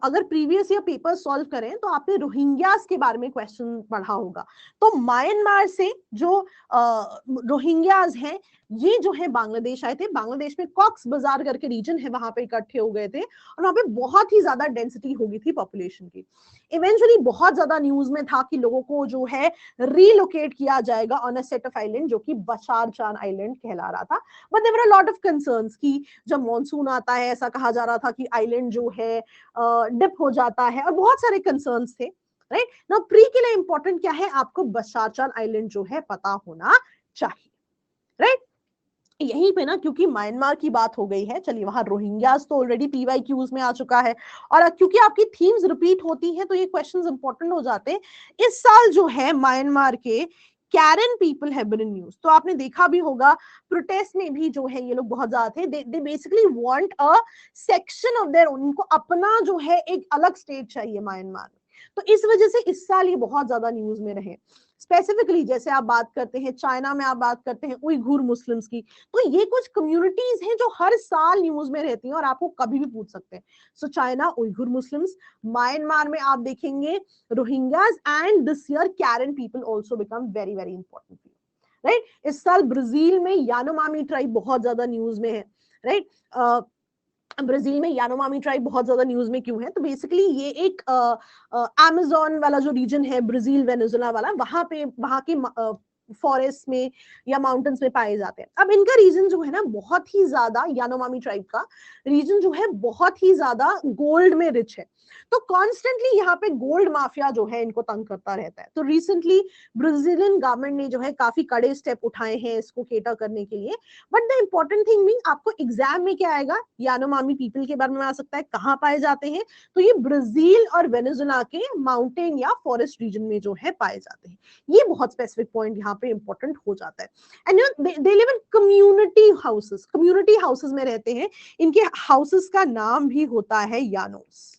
अगर प्रीवियस ईयर पेपर सॉल्व करें तो आपने रोहिंग्यास के बारे में क्वेश्चन पढ़ा होगा। तो म्यांमार से जो रोहिंग्यास हैं ये जो है बांग्लादेश आए थे। बांग्लादेश में कॉक्स बाजार करके रीजन है, वहां पे इकट्ठे हो गए थे और वहां पे बहुत ही ज्यादा डेंसिटी हो गई थी पॉपुलेशन की। इवेंचुअली बहुत ज्यादा न्यूज में था कि लोगों को जो है रीलोकेट किया जाएगा on a set of island जो कि बशार चार आइलैंड कहला रहा था। But there were a lot of concerns कि जब मॉनसून आता है ऐसा कहा जा रहा था कि आइलैंड जो है डिप हो जाता है, और बहुत सारे कंसर्न्स थे, राइट। नाउ प्री के लिए इंपॉर्टेंट क्या है, आपको बशार चार आइलैंड जो है पता होना चाहिए, राइट। यहीं पे ना क्योंकि म्यांमार की बात हो गई है, चलिए वहां रोहिंग्यास तो ऑलरेडी पीवाईक्यूज में आ चुका है, और क्योंकि आपकी थीम्स रिपीट होती है तो ये क्वेश्चंस इंपॉर्टेंट हो जाते हैं। इस साल जो है म्यांमार के Karen people have been in news, तो आपने देखा भी होगा प्रोटेस्ट में भी जो है ये लोग बहुत ज्यादा थे। They basically want a section of their own, उनको अपना जो है एक अलग स्टेट चाहिए म्यांमार में। तो इस वजह से इस साल ये बहुत ज्यादा न्यूज में रहे। स्पेसिफिकली जैसे आप बात करते हैं चाइना में, आप बात करते हैं उइघुर मुस्लिम्स की, तो ये कुछ कम्युनिटीज हैं जो हर साल न्यूज में रहती हैं और आपको कभी भी पूछ सकते हैं। So China, Uighur Muslims, Myanmar में आप देखेंगे Rohingyas, and this year Karen people also become very very important, right. इस साल ब्राजील में यानोमामी ट्राइब बहुत ज्यादा न्यूज में है, राइट। ब्राजील में यानोमामी ट्राइब बहुत ज्यादा न्यूज में क्यों है, तो बेसिकली ये एक अमेज़न वाला जो रीजन है ब्राजील वेनेजुला वाला, वहां के फॉरेस्ट में या माउंटेन्स में पाए जाते हैं। अब इनका रीजन जो है ना बहुत ही ज्यादा, यानोमामी ट्राइब का रीजन जो है बहुत ही ज्यादा गोल्ड में रिच है। तो कॉन्स्टेंटली यहाँ पे गोल्ड माफिया जो है इनको तंग करता रहता है। तो रिसेंटली ब्राजीलियन गवर्नमेंट ने जो है काफी कड़े स्टेप उठाए हैं इसको केटर करने के लिए। But the important thing mean आपको एग्जाम में क्या आएगा, यानोमामी पीपल के बारे में आ सकता है, कहाँ पाए जाते हैं, तो ये ब्राजील और वेनेजुला के माउंटेन या फॉरेस्ट रीजन में जो है पाए जाते हैं। ये बहुत स्पेसिफिक पॉइंट यहाँ पे इंपॉर्टेंट हो जाता है। And they live in community houses, community houses में रहते हैं। इनके हाउसेस का नाम भी होता है Yanos,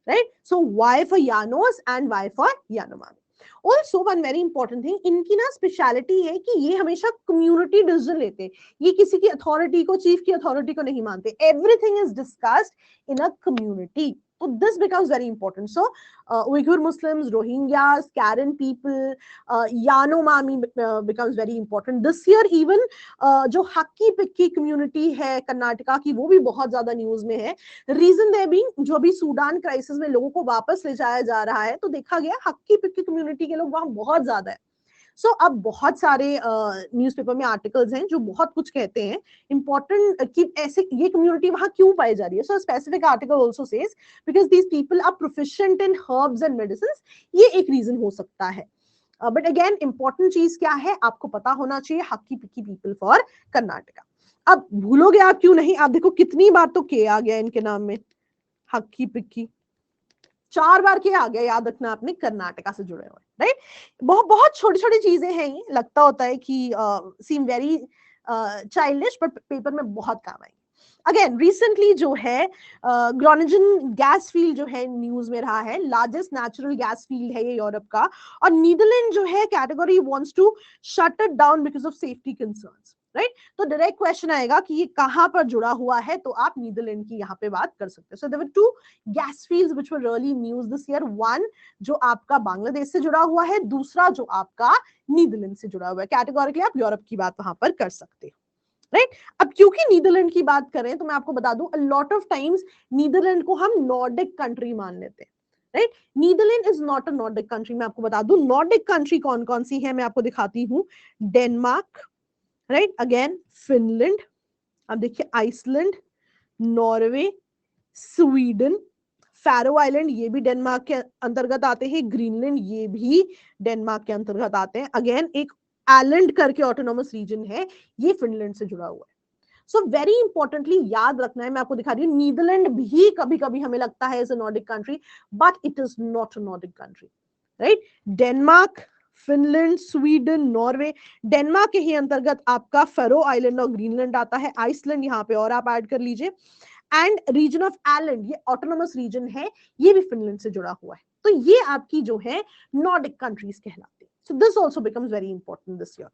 right. So Y for Yanos and Y for Yanomami. Also one very important thing, इनकी ना स्पेशलिटी है कि ये हमेशा कम्युनिटी डिसीजन लेते हैं। ये किसी की अथॉरिटी को, चीफ की अथॉरिटी को नहीं मानते। Everything is discussed in a community. So this becomes very important. So Uyghur Muslims, Rohingyas, Karen people, Yanomami becomes very important. This year even जो हक्की पिक्की कम्युनिटी है कर्नाटका की, वो भी बहुत ज्यादा न्यूज में है। रीजन दे बीइंग जो अभी सूडान क्राइसिस में लोगों को वापस ले जाया जा रहा है, तो देखा गया हक्की पिक्की कम्युनिटी के लोग वहां बहुत ज्यादा है। सो अब बहुत सारे न्यूज़पेपर में आर्टिकल्स हैं जो बहुत कुछ कहते हैं इंपॉर्टेंट कि ऐसे ये कम्युनिटी वहां क्यों पाई जा रही है. So specific article also says because these people are proficient in herbs and medicine. ये एक रीजन हो सकता है. बट अगेन इंपॉर्टेंट चीज क्या है आपको पता होना चाहिए, हक्की पिक्की पीपल फॉर कर्नाटका. अब भूलोगे आप क्यों नहीं, आप देखो कितनी बार तो के आ गया इनके नाम में, हक्की पिक्की 4 बार के आ गया, याद रखना आपने, कर्नाटका से जुड़े हुए. राइट, बहुत बहुत छोटी छोटी चीजें हैं, ये लगता होता है कि seem very childish but paper में बहुत काम आएंगे. अगेन रिसेंटली जो है ग्रोनिजन गैस फील्ड जो है न्यूज में रहा है, लार्जेस्ट नेचुरल गैस फील्ड है ये यूरोप का, और नीदरलैंड जो है category wants to shut it down because of safety concerns. Right, तो डायरेक्ट क्वेश्चन आएगा कि ये कहां पर जुड़ा हुआ है, तो आप नीदरलैंड की यहाँ पे बात कर सकते हो. So there were 2 gas fields which were really news this year. One जो आपका बांग्लादेश से जुड़ा हुआ है, दूसरा जो आपका नीदरलैंड से जुड़ा हुआ है. कैटेगोरिकली आप यूरोप की बात वहां पर कर सकते हो. राइट, अब क्योंकि नीदरलैंड की बात करें तो मैं आपको बता दूं, a lot of times Netherlands को हम नॉर्डिक कंट्री मान लेते हैं. Right, Netherlands is not a Nordic country. मैं आपको बता दूं नॉर्डिक कंट्री कौन कौन सी है, मैं आपको दिखाती हूं. डेनमार्क, राइट, अगेन फिनलैंड, अब देखिए Iceland, Norway, Sweden, Faroe island ये भी डेनमार्क के अंतर्गत आते हैं, ग्रीनलैंड ये भी डेनमार्क के अंतर्गत आते हैं. अगेन एक आइलैंड करके ऑटोनोमस रीजन है, ये फिनलैंड से जुड़ा हुआ है. सो वेरी इंपॉर्टेंटली याद रखना है, मैं आपको दिखा रही हूँ, नीदरलैंड भी कभी कभी हमें लगता है as a Nordic country but it is not a Nordic country. Right, Denmark, Finland, Sweden, Norway, Denmark के ही अंतर्गत आपका फेरो आइलैंड और ग्रीनलैंड आता है. आइसलैंड यहाँ पे और आप ऐड कर लीजिए. एंड रीजन ऑफ आइलैंड ये ऑटोनोमस रीजन है, ये भी फिनलैंड से जुड़ा हुआ है. तो ये आपकी जो है नॉर्डिक कंट्रीज कहलाती है. So this also becomes very important this year.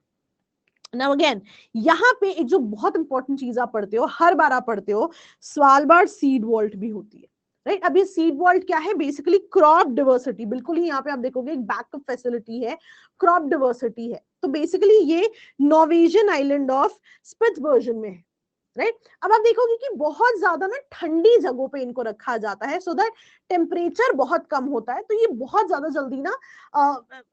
Now again यहाँ पे एक जो बहुत इंपॉर्टेंट चीज आप पढ़ते हो, हर बार आप पढ़ते हो, स्वालबार्ड सीड वॉल्ट भी होती है. राइट, अब ये सीड वॉल्ट क्या है, बेसिकली क्रॉप डिवर्सिटी. बिल्कुल ही यहाँ पे आप देखोगे एक बैकअप फैसिलिटी है, क्रॉप डिवर्सिटी है. तो बेसिकली ये नॉर्वेजियन आइलैंड ऑफ स्पिट्सबर्जन में है. राइट, अब आप देखोगे कि बहुत ज्यादा ना ठंडी जगहों पे इनको रखा जाता है सो दैट टेम्परेचर बहुत कम होता है, तो ये बहुत ज्यादा जल्दी ना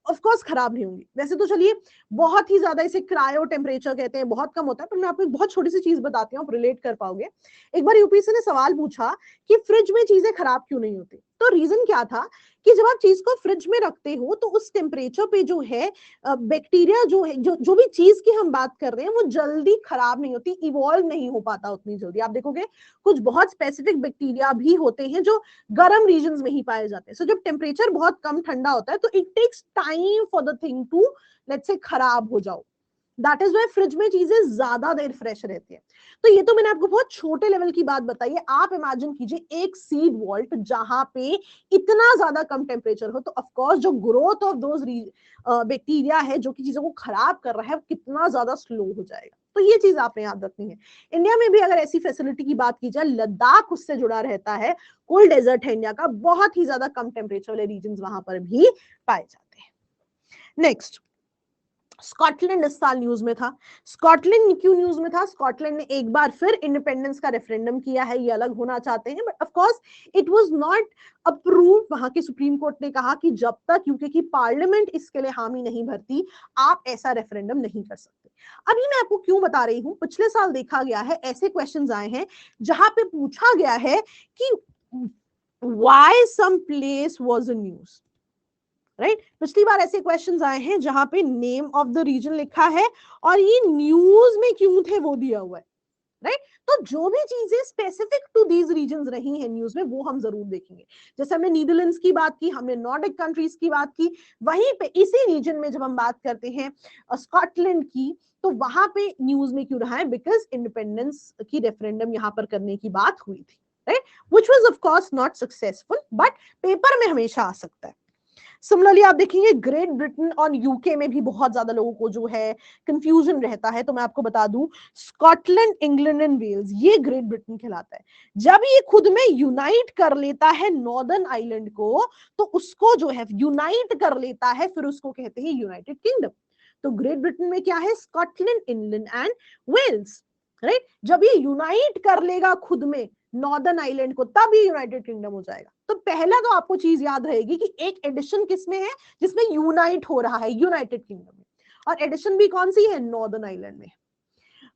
ऑफ कोर्स खराब नहीं होंगी. वैसे तो चलिए बहुत ही ज्यादा इसे क्रायो टेम्परेचर कहते हैं, बहुत कम होता है, पर मैं आपको एक बहुत छोटी सी चीज बताती हूँ, आप रिलेट कर पाओगे. एक बार यूपीएससी ने सवाल पूछा कि फ्रिज में चीजें खराब क्यों नहीं होती, तो रीजन क्या था कि जब आप चीज को फ्रिज में रखते हो तो उस टेम्परेचर पे जो है बैक्टीरिया जो है, जो भी चीज की हम बात कर रहे हैं, वो जल्दी खराब नहीं होती, इवॉल्व नहीं हो पाता उतनी जल्दी. आप देखोगे कुछ बहुत स्पेसिफिक बैक्टीरिया भी होते हैं जो गर्म रीजन में ही पाए जाते हैं. सो जब टेम्परेचर बहुत कम ठंडा होता है तो it takes time for the thing to let's say खराब हो जाओ. दैट इज वाई फ्रिज में चीजें ज्यादा देर फ्रेश रहती है. तो ये तो मैंने आपको बहुत छोटे लेवल की बात बताई है. आप इमेजिन कीजिए एक सीड वॉल्ट जहां पे इतना ज्यादा कम टेम्परेचर हो, तो ऑफकोर्स जो ग्रोथ ऑफ दोज बैक्टीरिया है जो कि चीजों को खराब कर रहा है, वो कितना ज्यादा स्लो हो जाएगा. तो ये चीज आपने याद रखनी है. इंडिया में भी अगर ऐसी फैसिलिटी की बात की जाए, लद्दाख उससे जुड़ा रहता है, कोल्ड डेजर्ट है इंडिया का, बहुत ही ज्यादा कम टेम्परेचर वाले रीजन वहां पर भी पाए जाते हैं. नेक्स्ट, स्कॉटलैंड इस साल न्यूज में था. स्कॉटलैंड क्यों न्यूज में था, स्कॉटलैंड ने एक बार फिर इंडिपेंडेंस का रेफरेंडम किया है, ये अलग होना चाहते हैं, but of course it was not approved. वहां के सुप्रीम कोर्ट ने कहा कि जब तक यूके की पार्लियामेंट इसके लिए हामी नहीं भरती, आप ऐसा रेफरेंडम नहीं कर सकते. अभी मैं आपको क्यों बता रही हूं, पिछले साल देखा गया है ऐसे क्वेश्चंस आए हैं जहां पे पूछा गया है कि why some place was a news. Right, पिछली बार ऐसे क्वेश्चंस आए हैं जहां पे नेम ऑफ द रीजन लिखा है और ये न्यूज में क्यों थे वो दिया हुआ है. राइट, तो जो भी चीजें स्पेसिफिक टू दीज रीजंस रही हैं न्यूज में, वो हम जरूर देखेंगे. जैसे हमने नीदरलैंड्स की बात की, हमने नॉर्डिक कंट्रीज की बात की, वहीं पे इसी रीजन में जब हम बात करते हैं स्कॉटलैंड की, तो वहां पे न्यूज में क्यों रहा है, बिकॉज इंडिपेंडेंस की रेफरेंडम यहाँ पर करने की बात हुई थी. Right, which was of course not successful, but paper में हमेशा आ सकता है. सिमिलरली आप देखेंगे ग्रेट ब्रिटेन और यूके में भी बहुत ज्यादा लोगों को जो है कंफ्यूजन रहता है. तो मैं आपको बता दूं, स्कॉटलैंड, इंग्लैंड एंड वेल्स ये ग्रेट ब्रिटेन कहलाता है. जब ये खुद में यूनाइट कर लेता है नॉर्दर्न आइलैंड को, तो उसको जो है यूनाइट कर लेता है, फिर उसको कहते हैं यूनाइटेड किंगडम. तो ग्रेट ब्रिटेन में क्या है, Scotland, England and Wales. Right, जब ये यूनाइट कर लेगा खुद में नॉर्दर्न आइलैंड को, तब ये यूनाइटेड किंगडम हो जाएगा. तो पहला तो आपको चीज याद रहेगी कि एक एडिशन किसमें है, जिसमें यूनाइट हो रहा है, यूनाइटेड किंगडम में. और एडिशन भी कौन सी है, नॉर्दर्न आइलैंड में।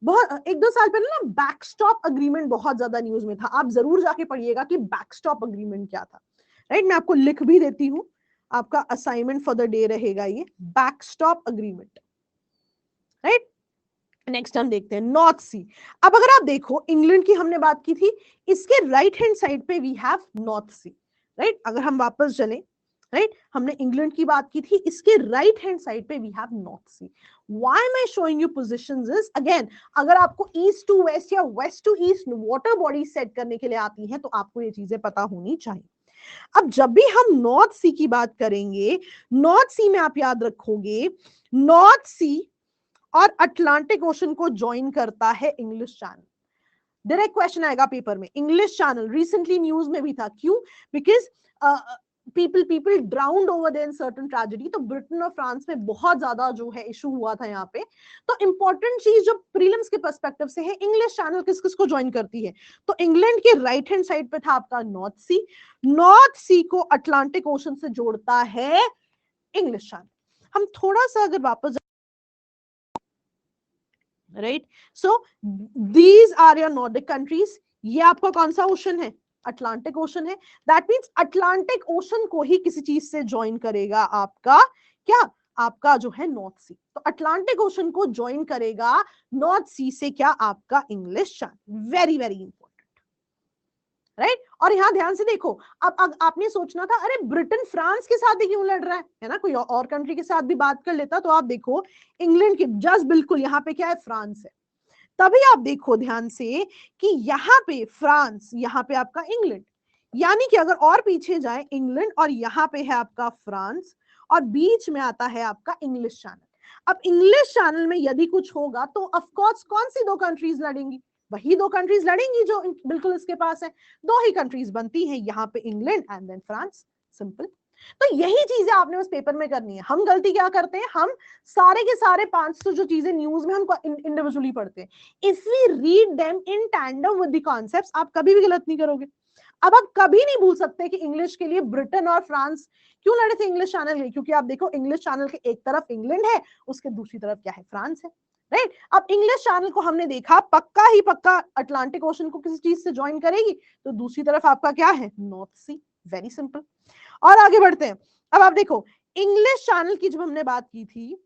बहुत 1-2 साल पहले ना बैकस्टॉप अग्रीमेंट बहुत ज्यादा न्यूज में था, आप जरूर जाके पढ़िएगा कि बैकस्टॉप अग्रीमेंट क्या था, राइट। मैं आपको लिख भी देती हूं, आपका असाइनमेंट फॉर द डे रहेगा ये, बैकस्टॉप अग्रीमेंट, राइट। नेक्स्ट हम देखते हैं नॉर्थ सी। अब अगर आप देखो, इंग्लैंड की हमने बात की थी, इसके राइट हैंड साइड पे we have North Sea, right. अगर हम वापस चले, राइट, हमने इंग्लैंड की बात की थी, इसके राइट हैंड साइड पे we have North Sea. Why am I showing you positions is, again अगर आपको ईस्ट टू वेस्ट या west to east water body set करने के लिए आती हैं तो आपको ये चीजें पता होनी चाहिए। अब जब भी हम नॉर्थ सी की बात करेंगे, नॉर्थ सी में आप याद रखोगे, नॉर्थ सी और अटलांटिक ओशन को ज्वाइन करता है इंग्लिश चैनल। डायरेक्ट क्वेश्चन आएगा पेपर में, इंग्लिश चैनल रिसेंटली न्यूज में भी था, क्यों, because people drowned over there in certain tragedy. तो ब्रिटेन और फ्रांस में बहुत ज्यादा जो है इशू हुआ था यहाँ पे। तो इंपॉर्टेंट चीज जो प्रीलिम्स के पर्सपेक्टिव से है, इंग्लिश चैनल किस किस को ज्वाइन करती है, तो इंग्लैंड के राइट हैंड साइड पे था आपका नॉर्थ सी, नॉर्थ सी को अटलांटिक ओशन से जोड़ता है इंग्लिश चैनल। हम थोड़ा सा अगर वापस, right, so these are your Nordic countries. ये आपका कौन सा ओशन है, अटलांटिक ओशन है। दैट मींस अटलांटिक ओशन को ही किसी चीज से ज्वाइन करेगा आपका क्या, आपका जो है नॉर्थ सी। तो अटलांटिक ओशन को ज्वाइन करेगा नॉर्थ सी से क्या, आपका English channel. Very very important, right. और यहां ध्यान से देखो, अब आपने सोचना था अरे ब्रिटेन फ्रांस के साथ ही क्यों लड़ रहा है ना, कोई और कंट्री के साथ भी बात कर लेता। तो आप देखो इंग्लैंड के जस्ट बिल्कुल यहाँ पे क्या है, फ्रांस है। तभी आप देखो ध्यान से कि यहाँ पे फ्रांस, यहाँ पे आपका इंग्लैंड, यानी कि अगर और पीछे जाए, इंग्लैंड और यहाँ पे है आपका फ्रांस, और बीच में आता है आपका इंग्लिश चैनल। अब इंग्लिश चैनल में यदि कुछ होगा तो ऑफ कोर्स कौन सी दो कंट्रीज लड़ेंगी, वही दो कंट्रीज लड़ेंगी जो बिल्कुल इसके पास है। दो ही कंट्रीज बनती हैं, यहाँ पे England and then France, simple. तो यही चीजें आपने उस पेपर में करनी है। हम गलती क्या करते हैं, हम सारे के सारे 500 जो चीजें न्यूज में हमको इंडिविजुअली पढ़ते हैं। If we read them in tandem with the concepts, आप कभी भी गलत नहीं करोगे। अब आप कभी नहीं भूल सकते कि इंग्लिश के लिए ब्रिटेन और फ्रांस क्यों लड़े थे इंग्लिश चैनल के, क्योंकि आप देखो इंग्लिश चैनल के एक तरफ इंग्लैंड है, उसके दूसरी तरफ क्या है, फ्रांस है, राइट। अब इंग्लिश चैनल को हमने देखा पक्का ही पक्का अटलांटिक ओशन को किसी चीज से ज्वाइन करेगी, तो दूसरी तरफ आपका क्या है, नॉर्थ सी। Very simple. और आगे बढ़ते हैं। अब आप देखो इंग्लिश चैनल की जब हमने बात की थी,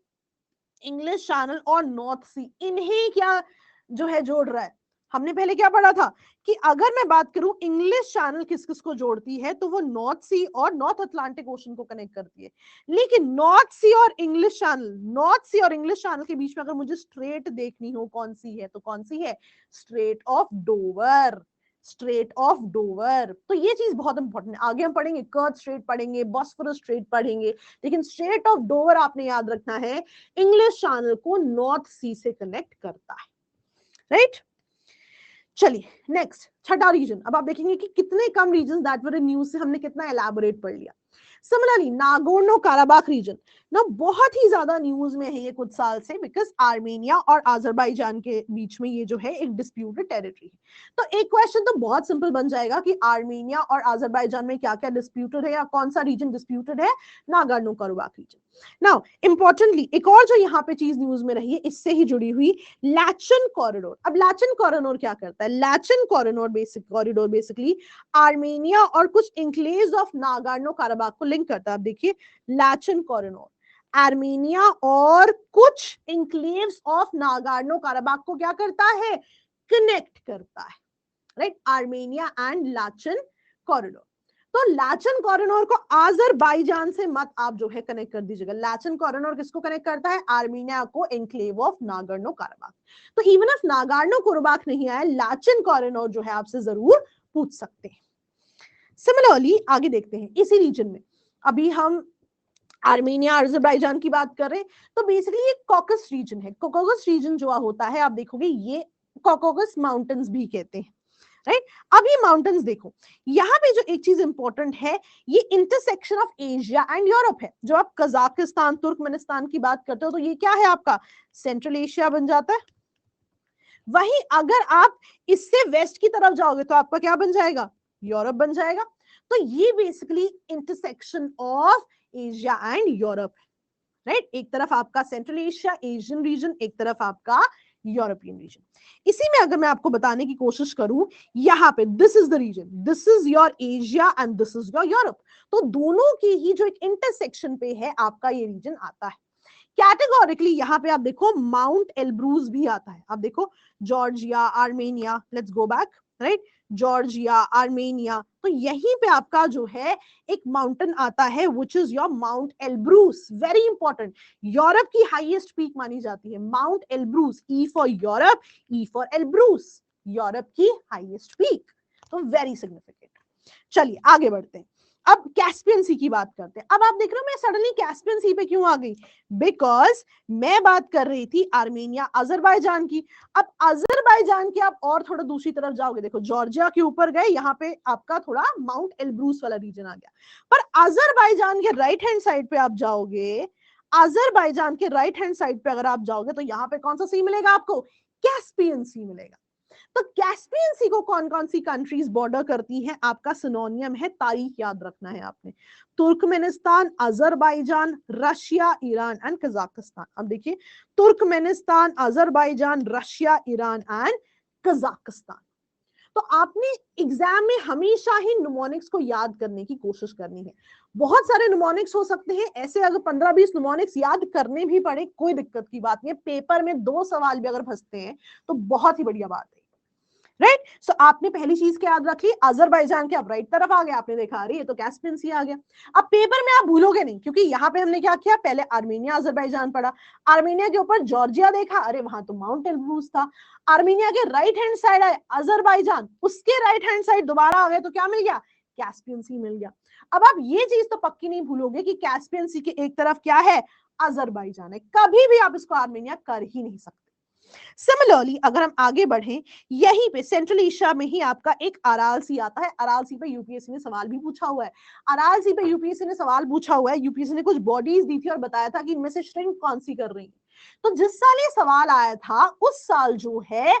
इंग्लिश चैनल और नॉर्थ सी, इन्हें क्या जो है जोड़ रहा है, हमने पहले क्या पढ़ा था कि अगर मैं बात करूं इंग्लिश चैनल किस किस को जोड़ती है, तो वो नॉर्थ सी और नॉर्थ अटलांटिक ओशन को कनेक्ट करती है। लेकिन नॉर्थ सी और इंग्लिश चैनल, नॉर्थ सी और इंग्लिश चैनल के बीच में अगर मुझे स्ट्रेट देखनी हो कौन सी है, तो कौन सी है, Strait of Dover, straight of Dover. तो ये चीज बहुत इंपॉर्टेंट है, आगे हम पढ़ेंगे, कर्च स्ट्रेट पढ़ेंगे, बॉस्फोरस स्ट्रेट पढ़ेंगे, लेकिन स्ट्रेट ऑफ डोवर आपने याद रखना है, इंग्लिश चैनल को नॉर्थ सी से कनेक्ट करता है, राइट। चलिए नेक्स्ट, छठा रीजन। अब आप देखेंगे कि कितने कम region that were in news से हमने कितना एलैबोरेट पढ़ लिया। सिमिलरली नागोर्नो काराबाख रीजन ना बहुत ही ज्यादा न्यूज में है ये कुछ साल से, बिकॉज आर्मेनिया और अजरबैजान के बीच में ये जो है एक डिस्प्यूटेड टेरिटरी है। तो एक क्वेश्चन तो बहुत सिंपल बन जाएगा कि आर्मेनिया और अजरबैजान में क्या क्या डिस्प्यूटेड है, या कौन सा रीजन डिस्प्यूटेड है, Nagorno Karabakh reason. Now importantly एक और जो यहाँ पे चीज न्यूज में रही है इससे ही जुड़ी हुई, लैचन कॉरिडोर। अब लैचन कॉरिडोर क्या करता है, लैचन कॉरिडोर बेसिकली आर्मेनिया और कुछ इंक्लेव्स ऑफ नागोर्नो काराबाख को लिंक करता है। अब देखिए लैचन कॉरिडोर आर्मेनिया और कुछ इंक्लेव्स ऑफ नागोर्नो काराबाख को क्या करता है, कनेक्ट करता है, राइट, आर्मेनिया एंड लैचन कॉरिडोर। तो लैचन कॉरिडोर को अजरबैजान से मत आप जो है कनेक्ट कर दीजिएगा। लैचन कॉरिडोर किसको कनेक्ट करता है, आर्मेनिया को, एन्क्लेव ऑफ नागोर्नो काराबाख। तो इवन इफ नागोर्नो काराबाख नहीं आया, लैचन कॉरिडोर जो है आपसे जरूर पूछ सकते हैं। सिमिलरली आगे देखते हैं इसी रीजन में, अभी हम आर्मेनिया अजरबैजान की बात कर रहे हैं, तो बेसिकली ये कॉकस रीजन है। कॉकस रीजन जो होता है आप देखोगे ये कॉकस माउंटेन्स भी कहते हैं, राइट। अब ये माउंटेन्स देखो, यहाँ पे जो एक चीज इंपॉर्टेंट है, ये intersection of Asia and Europe है। जो आप कजाकिस्तान तुर्कमेनिस्तान की बात करते हो तो ये क्या है आपका, सेंट्रल एशिया बन जाता है। वहीं अगर आप इससे वेस्ट की तरफ जाओगे तो आपका क्या बन जाएगा, यूरोप बन जाएगा। तो ये basically intersection of Asia and Europe, right, एक तरफ आपका सेंट्रल एशिया एशियन रीजन, एक तरफ आपका यूरोपियन रीजन। इसी में अगर मैं आपको बताने की कोशिश करूं, यहाँ पे this is the reason, this is your Asia and this is your Europe, तो दोनों की ही जो एक इंटरसेक्शन पे है आपका ये रीजन आता है। कैटेगोरिकली यहाँ पे आप देखो माउंट एल्ब्रूज भी आता है, आप देखो Georgia, Armenia, let's go back, right, Georgia, Armenia, तो यहीं पे आपका जो है एक माउंटेन आता है which is your mount Elbrus, very important, Europe की हाईएस्ट पीक मानी जाती है mount Elbrus, E for Europe, E for Elbrus, Europe की हाईएस्ट पीक, तो वेरी सिग्निफिकेंट। चलिए आगे बढ़ते हैं, अब कैस्पियन सी की बात करते हैं। अब आप देख रहे हो मैं सडनली कैस्पियन सी पे क्यों आ गई, बिकॉज मैं बात कर रही थी आर्मेनिया अजरबैजान की। अब अजरबैजान के आप और थोड़ा दूसरी तरफ जाओगे, देखो जॉर्जिया के ऊपर गए, यहाँ पे आपका थोड़ा माउंट एल्ब्रूस वाला रीजन आ गया, पर अजरबैजान के राइट हैंड साइड पे आप जाओगे, अजरबैजान के राइट हैंड साइड पे अगर आप जाओगे तो यहाँ पे कौन सा सी मिलेगा आपको, कैस्पियन सी मिलेगा। तो कैस्पियन सी को कौन कौन सी कंट्रीज बॉर्डर करती हैं, आपका सिनोनियम है, तारीख याद रखना है आपने, Turkmenistan, Azerbaijan, Russia, Iran and Kazakhstan. अब देखिए Turkmenistan, Azerbaijan, Russia, Iran and Kazakhstan. तो आपने एग्जाम में हमेशा ही निमोनिक्स को याद करने की कोशिश करनी है। बहुत सारे निमोनिक्स हो सकते हैं, ऐसे अगर 15-20 निमोनिक्स याद करने भी पड़े कोई दिक्कत की बात नहीं है, पेपर में 2 सवाल भी अगर फंसते हैं तो बहुत ही बढ़िया बात है, राइट। सो आपने पहली चीज क्या याद रखी, अजरबैजान के आप राइट तरफ आ गए, आपने देखा अरे ये तो कैस्पियन सी आ गया। अब पेपर में आप भूलोगे नहीं, क्योंकि यहाँ पे हमने क्या किया, पहले आर्मेनिया अजरबैजान पढ़ा, आर्मेनिया के ऊपर जॉर्जिया देखा, अरे वहां तो माउंट एल्ब्रूस था, आर्मेनिया के राइट हैंड साइड आए अजरबैजान, उसके राइट हैंड साइड दोबारा आ गए तो क्या मिल गया, कैस्पियन सी मिल गया। अब आप ये चीज तो पक्की नहीं भूलोगे कि कैस्पियन सी के एक तरफ क्या है, अजरबैजान है, कभी भी आप इसको आर्मेनिया कर ही नहीं सकते। सिमिलरली अगर हम आगे बढ़ें, यहीं पे सेंट्रल एशिया में ही आपका एक अराल सी आता है, अराल सी पे यूपीएससी ने सवाल भी पूछा हुआ है, अराल सी पे यूपीएससी ने सवाल पूछा हुआ है, यूपीएससी ने कुछ बॉडीज दी थी और बताया था कि इनमें से श्रिंक कौन सी कर रही है। तो जिस साल ये सवाल आया था उस साल जो है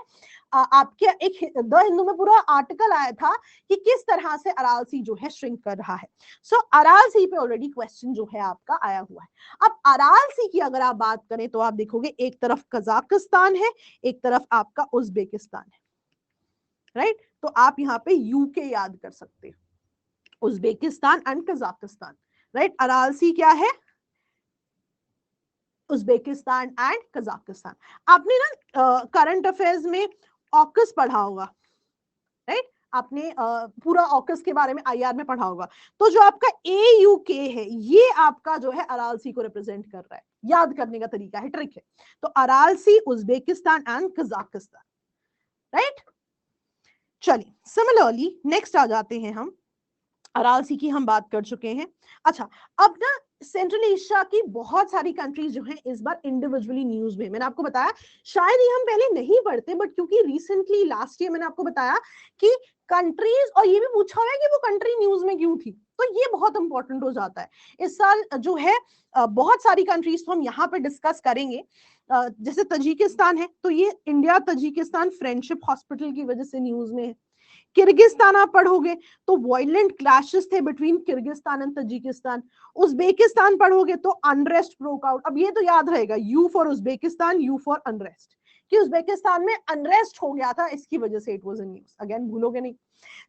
आपके एक द हिंदू में पूरा आर्टिकल आया था कि किस तरह से अराल सी जो है श्रिंक कर रहा है। सो अराल सी पे ऑलरेडी क्वेश्चन जो है आपका आया हुआ है। अब अराल सी की अगर आप बात करें तो आप देखोगे एक तरफ कजाकिस्तान है, एक तरफ आपका उज्बेकिस्तान है, राइट। तो आप यहाँ पे यूके याद कर सकते हो, Uzbekistan and Kazakhstan, right. Aral sea क्या है, उज्बेकिस्तान एंड कजाकिस्तान। आपने ना करंट अफेयर्स में ऑकस पढ़ा होगा, राइट, आपने पूरा ऑकस के बारे में आईआर में पढ़ा होगा, तो जो आपका AUK है ये आपका जो है अराल सी को रिप्रेजेंट कर रहा है, याद करने का तरीका है, ट्रिक है। तो Aral Sea, Uzbekistan and Kazakhstan, right. चलिए सिमिलरली नेक्स्ट आ जाते हैं हम, अराल सी की हम बात कर चुके हैं। अच्छा, अब ना सेंट्रल एशिया की बहुत सारी कंट्रीज जो हैं इस बार इंडिविजुअली न्यूज में, मैंने आपको बताया शायद ये हम पहले नहीं पढ़ते, बट क्योंकि रिसेंटली लास्ट ईयर मैंने आपको बताया कि कंट्रीज, और ये भी पूछा हुआ है कि वो कंट्री न्यूज में क्यों थी, तो ये बहुत इंपॉर्टेंट हो जाता है। इस साल जो है बहुत सारी कंट्रीज तो हम यहाँ पे डिस्कस करेंगे, जैसे तजिकिस्तान है, तो ये इंडिया तजिकिस्तान फ्रेंडशिप हॉस्पिटल की वजह से न्यूज में है। किर्गिस्तान आप पढ़ोगे तो वायलेंट क्लैशेस थे between Kyrgyzstan and Tajikistan. Uzbekistan पढ़ोगे तो अनरेस्ट ब्रोक आउट, अब ये तो याद रहेगा, U for Uzbekistan, U for unrest, कि उज्बेकिस्तान में अनरेस्ट हो गया था, इसकी वजह से it was in news, again भूलोगे नहीं।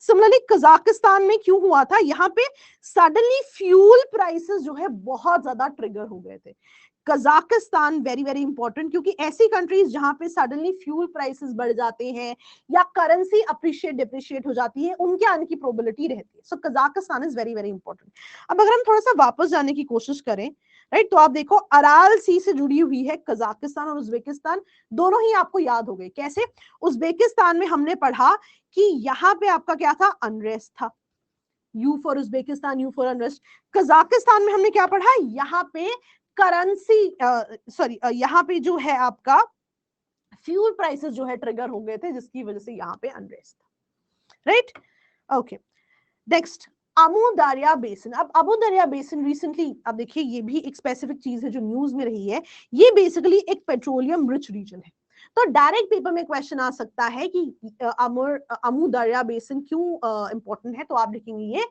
सिमिलरली कजाकिस्तान में क्यों हुआ था, यहाँ पे सडनली फ्यूल प्राइसेस जो है बहुत ज्यादा ट्रिगर हो गए थे। कजाकिस्तान वेरी वेरी इंपॉर्टेंट, क्योंकि ऐसी कंट्रीज जहां पे सडनली फ्यूल प्राइसेस बढ़ जाते हैं या करेंसी अप्रिशिएट डिप्रिशिएट हो जाती है, उनके आने की प्रोबेबिलिटी रहती है। So Kazakhstan is very very important. अब अगर हम थोड़ा सा वापस जाने की कोशिश करें, राइट, तो आप देखो अराल सी से जुड़ी हुई है कजाकिस्तान और उज्बेकिस्तान, दोनों ही आपको याद हो गए। कैसे, उज्बेकिस्तान में हमने पढ़ा कि यहाँ पे आपका क्या था, अनरेस्ट था, you for Uzbekistan, U for unrest. Kazakhstan में हमने क्या पढ़ा, यहाँ पे करेंसी सॉरी यहाँ पे जो है आपका फ्यूल प्राइसेस जो है ट्रिगर हो गए थे, जिसकी वजह से यहाँ पे unrest, right. Okay, next Amu दरिया बेसिन। अब अमू दरिया बेसिन रिसेंटली, अब देखिए ये भी एक स्पेसिफिक चीज है जो न्यूज में रही है, ये बेसिकली एक पेट्रोलियम रिच रीजन है। तो डायरेक्ट पेपर में क्वेश्चन आ सकता है कि अमू दरिया बेसिन क्यों इंपॉर्टेंट है, तो आप लिखेंगे ये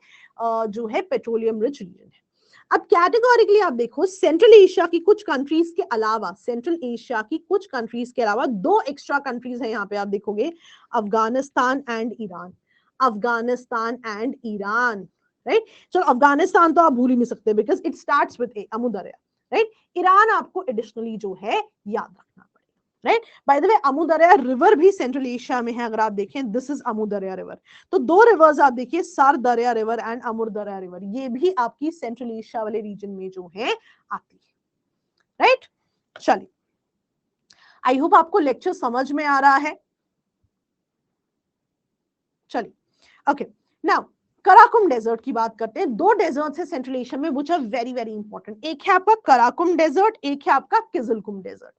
जो है पेट्रोलियम रिच रीजन है। अब कैटेगोरिकली आप देखो, सेंट्रल एशिया की कुछ कंट्रीज के अलावा, सेंट्रल एशिया की कुछ कंट्रीज के अलावा दो एक्स्ट्रा कंट्रीज है यहाँ पे आप देखोगे, Afghanistan and Iran, Afghanistan and Iran, right. चलो अफगानिस्तान तो आप भूल ही नहीं सकते बिकॉज इट स्टार्ट्स विद ए, अमू दरिया, राइट। ईरान आपको एडिशनली जो है याद रखना पड़ेगा, right. By the way Amu दरिया रिवर भी सेंट्रल एशिया में है, अगर आप देखें दिस इज अमू दरिया रिवर। तो दो रिवर्स आप देखिए, सार दरिया रिवर एंड अमूर दरिया रिवर, ये भी आपकी सेंट्रल एशिया वाले रीजन में जो है आती है, राइट। चलिए, आई होप आपको लेक्चर समझ में आ रहा है। चलिए, ओके, नाउ कराकुम डेजर्ट की बात करते हैं। दो डेजर्ट्स है सेंट्रल एशिया में which are very very important, एक है आपका कराकुम डेजर्ट, एक है आपका किजलकुम डेजर्ट।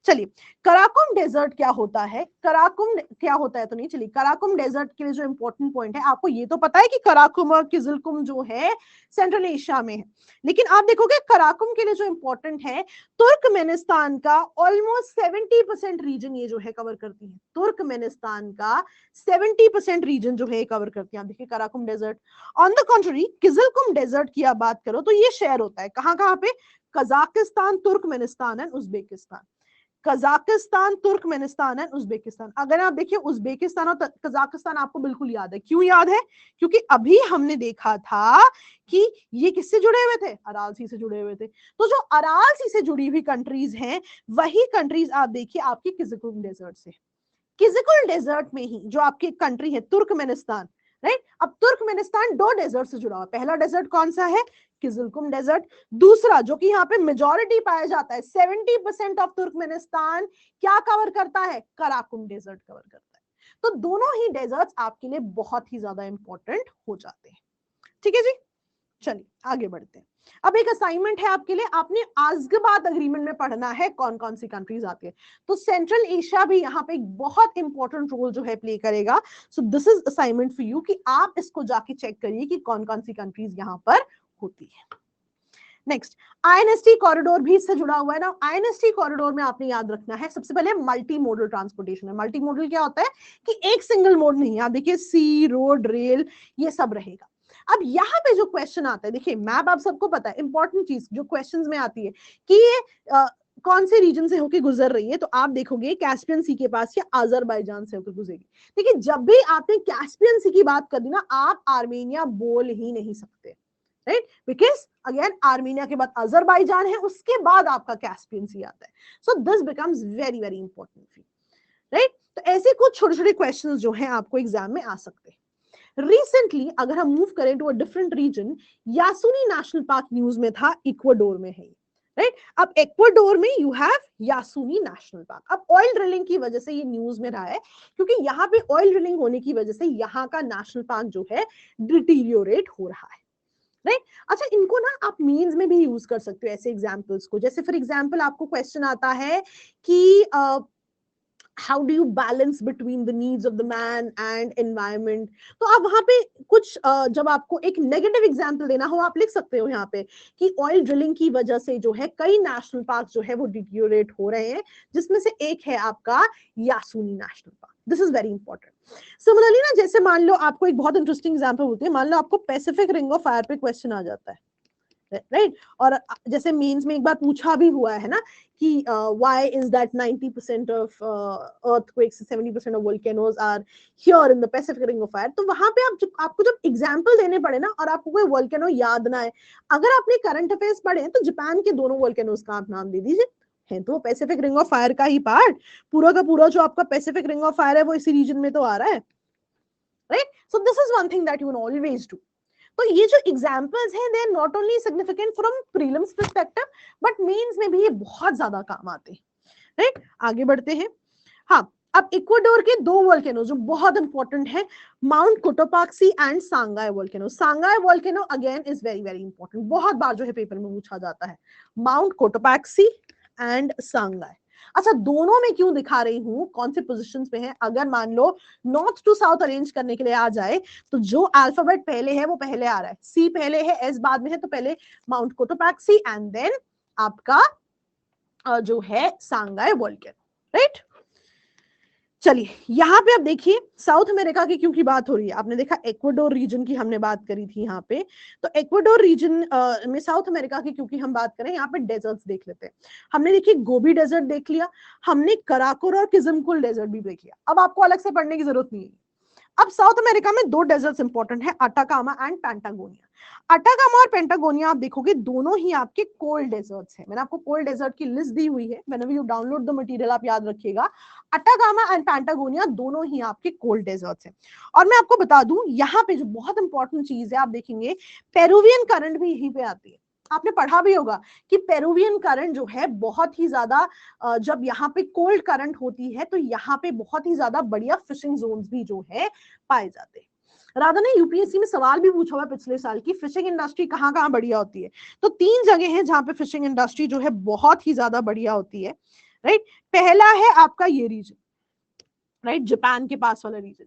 चलिए, कराकुम डेजर्ट क्या होता है, कराकुम क्या होता है तो नहीं, चलिए कराकुम डेजर्ट के लिए जो इंपॉर्टेंट पॉइंट है, आपको ये तो पता है कि कराकुम और किजलकुम जो है सेंट्रल एशिया में है, लेकिन आप देखोगे कराकुम के लिए जो इंपॉर्टेंट है, तुर्कमेनिस्तान का ऑलमोस्ट 70% रीजन ये जो है कवर करती है, तुर्कमेनिस्तान का 70% रीजन जो है कवर करती है। आप देखिए Karakum desert. On the contrary Kyzylkum desert की आप बात करो तो ये शेयर होता है कहां कहां पे, Kazakhstan, Turkmenistan and Uzbekistan, Kazakhstan, Turkmenistan and Uzbekistan. अगर आप देखिए उज्बेकिस्तान और कजाकिस्तान आपको बिल्कुल याद है, क्यों याद है, क्योंकि अभी हमने देखा था कि ये किससे जुड़े हुए थे, अराल सी से जुड़े हुए थे। तो जो अराल सी से जुड़ी हुई कंट्रीज हैं, वही कंट्रीज आप देखिए आपकी किजलकुम डेजर्ट से, किजलकुम डेजर्ट में ही जो आपकी कंट्री है तुर्कमेनिस्तान, राइट। अब तुर्कमेनिस्तान दो डेजर्ट से जुड़ा हुआ, पहला डेजर्ट कौन सा है, किजलकुम डेजर्ट, दूसरा जो कि यहाँ पे मेजॉरिटी पाया जाता है, 70% ऑफ तुर्कमेनिस्तान क्या कवर करता है, कराकुम डेजर्ट कवर करता है। तो दोनों ही डेजर्ट्स आपके लिए बहुत ही ज्यादा इंपॉर्टेंट हो जाते हैं, ठीक है जी। चलिए आगे बढ़ते हैं। अब एक असाइनमेंट है आपके लिए, आपने आज़गाबाद अग्रीमेंट में पढ़ना है कौन कौन सी कंट्रीज आती है। तो सेंट्रल एशिया भी यहाँ पे एक बहुत इंपॉर्टेंट रोल जो है प्ले करेगा। सो this is assignment for you कि आप इसको जाके चेक करिए कि कौन कौन सी कंट्रीज यहाँ पर होती है। नेक्स्ट, आईएनएसटी कॉरिडोर भी इससे जुड़ा हुआ है ना। आईएनएसटी कॉरिडोर में आपने याद रखना है, सबसे पहले मल्टी मोडल ट्रांसपोर्टेशन है। मल्टी मोडल क्या होता है कि एक सिंगल मोड नहीं, आप देखिए सी, रोड, रेल, ये सब रहेगा। अब यहाँ पे जो क्वेश्चन आता है, देखिए मैप आप सबको पता है, इंपॉर्टेंट चीज जो क्वेश्चंस में आती है कि ये कौन से रीजन से होकर गुजर रही है, तो आप देखोगे कैस्पियन सी के पास या अजरबैजान से होकर गुजरेगी। देखिए जब भी आपने कैस्पियन सी की बात कर दी ना, आप आर्मेनिया बोल ही नहीं सकते, राइट, बिकॉज अगेन आर्मेनिया के बाद अजरबैजान है, उसके बाद आपका कैस्पियन सी आता है। So this becomes very very important, right. तो ऐसे कुछ छोटे छोटे क्वेश्चंस जो हैं आपको एग्जाम में आ सकते हैं। रिसेंटली अगर हम मूव करें to a different region, Yasuni national park news में था, इक्वाडोर में है, राइट। अब इक्वाडोर में you have Yasuni national park. अब ऑयल ड्रिलिंग की वजह से ये न्यूज में रहा है, क्योंकि यहाँ पे ऑयल ड्रिलिंग होने की वजह से यहाँ का नेशनल पार्क जो है डिटीरियोरेट हो रहा है, राइट। अच्छा, इनको ना आप मीन्स में भी यूज कर सकते हो ऐसे एग्जाम्पल्स को। जैसे फॉर एग्जाम्पल आपको क्वेश्चन आता है कि how do you balance between the needs of the man and environment, तो आप वहां पे कुछ जब आपको एक नेगेटिव एग्जांपल देना हो, आप लिख सकते हो यहाँ पे कि ऑयल ड्रिलिंग की वजह से जो है कई नेशनल पार्क जो है वो डिटीरियोरेट हो रहे हैं, जिसमें से एक है आपका Yasuni national park. This is very important. Similarly ना, जैसे मान लो आपको एक बहुत इंटरेस्टिंग एग्जांपल होती है, मान लो आपको पैसिफिक रिंग ऑफ फायर पे क्वेश्चन आ जाता है, राइट। और जैसे मेंस में एक बार पूछा भी हुआ है ना कि why is that 90% of earthquakes, 70% of volcanoes are here in the Pacific Ring of Fire. तो वहां पे आपको जब एग्जांपल देने पड़े ना, और आपको कोई वोल्केनो याद ना है, अगर आपने करंट अफेयर्स पढ़े हैं तो जापान के दोनों वोल्केनोज का आप नाम दे दीजिए, है तो पैसिफिक रिंग ऑफ फायर का ही पार्ट। पूरा का पूरा जो आपका पैसिफिक रिंग ऑफ फायर है वो इसी रीजन में तो आ रहा है, right. So this is one thing that you can always do. तो ये जो एग्जाम्पल्स हैं, they are not only significant from prelims perspective, but mains में भी ये बहुत ज्यादा काम आते हैं, राइट। आगे बढ़ते हैं। हाँ, अब इक्वाडोर के दो वोल्केनो जो बहुत इंपॉर्टेंट है, mount Cotopaxi and Sangay volcano. Sangay volcano again is very very important, बहुत बार जो है पेपर में पूछा जाता है, माउंट कोटोपाक्सी एंड सांगाई। अच्छा, दोनों में क्यों दिखा रही हूं, कौन से पोजीशंस पे है, अगर मान लो नॉर्थ टू साउथ अरेंज करने के लिए आ जाए, तो जो अल्फाबेट पहले है वो पहले आ रहा है, सी पहले है, एस बाद में है, तो पहले माउंट कोटोपाक्सी एंड देन आपका जो है सांगाई वोल्केनो, राइट। चलिए यहाँ पे आप देखिए साउथ अमेरिका की क्योंकि बात हो रही है, आपने देखा इक्वाडोर रीजन की हमने बात करी थी यहाँ पे, तो इक्वाडोर रीजन में साउथ अमेरिका की क्योंकि हम बात करें, यहाँ पे डेजर्ट्स देख लेते हैं। हमने देखिए गोबी डेजर्ट देख लिया, हमने कराकोर और किजमकुल डेजर्ट भी देख लिया, अब आपको अलग से पढ़ने की जरूरत नहीं है। अब साउथ अमेरिका में दो डेजर्ट्स इंपॉर्टेंट है, अटाकामा एंड पैंटागोनिया। अटाकामा और पेंटागोनिया आप देखोगे दोनों ही आपके कोल्ड डेजर्ट्स हैं। मैंने आपको कोल्ड डेजर्ट की लिस्ट दी हुई है, whenever you download the material आप याद रखिएगा, अटाकामा एंड पैंटागोनिया दोनों ही आपके कोल्ड डेजर्ट्स हैं। और मैं आपको बता दूं यहाँ पे जो बहुत इंपॉर्टेंट चीज है, आप देखेंगे पेरुवियन करंट भी यहीं पे आती है। आपने पढ़ा भी होगा कि पेरुवियन करंट जो है बहुत ही ज्यादा, जब यहाँ पे कोल्ड करंट होती है तो यहाँ पे बहुत ही ज्यादा बढ़िया फिशिंग जोन्स भी जो है पाए जाते हैं। राधा ने यूपीएससी में सवाल भी पूछा हुआ पिछले साल की फिशिंग इंडस्ट्री कहाँ कहाँ बढ़िया होती है, तो 3 जगह हैं जहां पे फिशिंग इंडस्ट्री जो है बहुत ही ज्यादा बढ़िया होती है, राइट। पहला है आपका ये रीजन, राइट, जापान के पास वाला रीजन,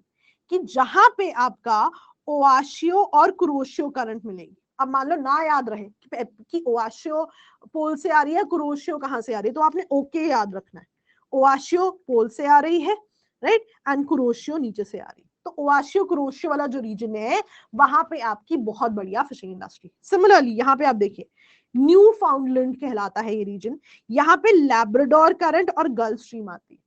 कि जहां पे आपका ओआशियो और कुरोशियो करंट मिलेगी। अब मान लो ना याद रहे कि ओआशियो पोल से आ रही है, कुरोशियो कहां से आ रही है, तो आपने ओके याद रखना है। ओआशियो पोल से आ रही है, राइट, एंड कुरोशियो नीचे से आ रही है। तो ओआशियो कुरोशियो वाला जो रीजन है वहां पे आपकी बहुत बढ़िया फिशिंग इंडस्ट्री। सिमिलरली यहाँ पे आप देखिए न्यू फाउंडलैंड कहलाता है ये रीजन, यहाँ पे लैब्राडोर करंट और गल्फ स्ट्रीम आती है।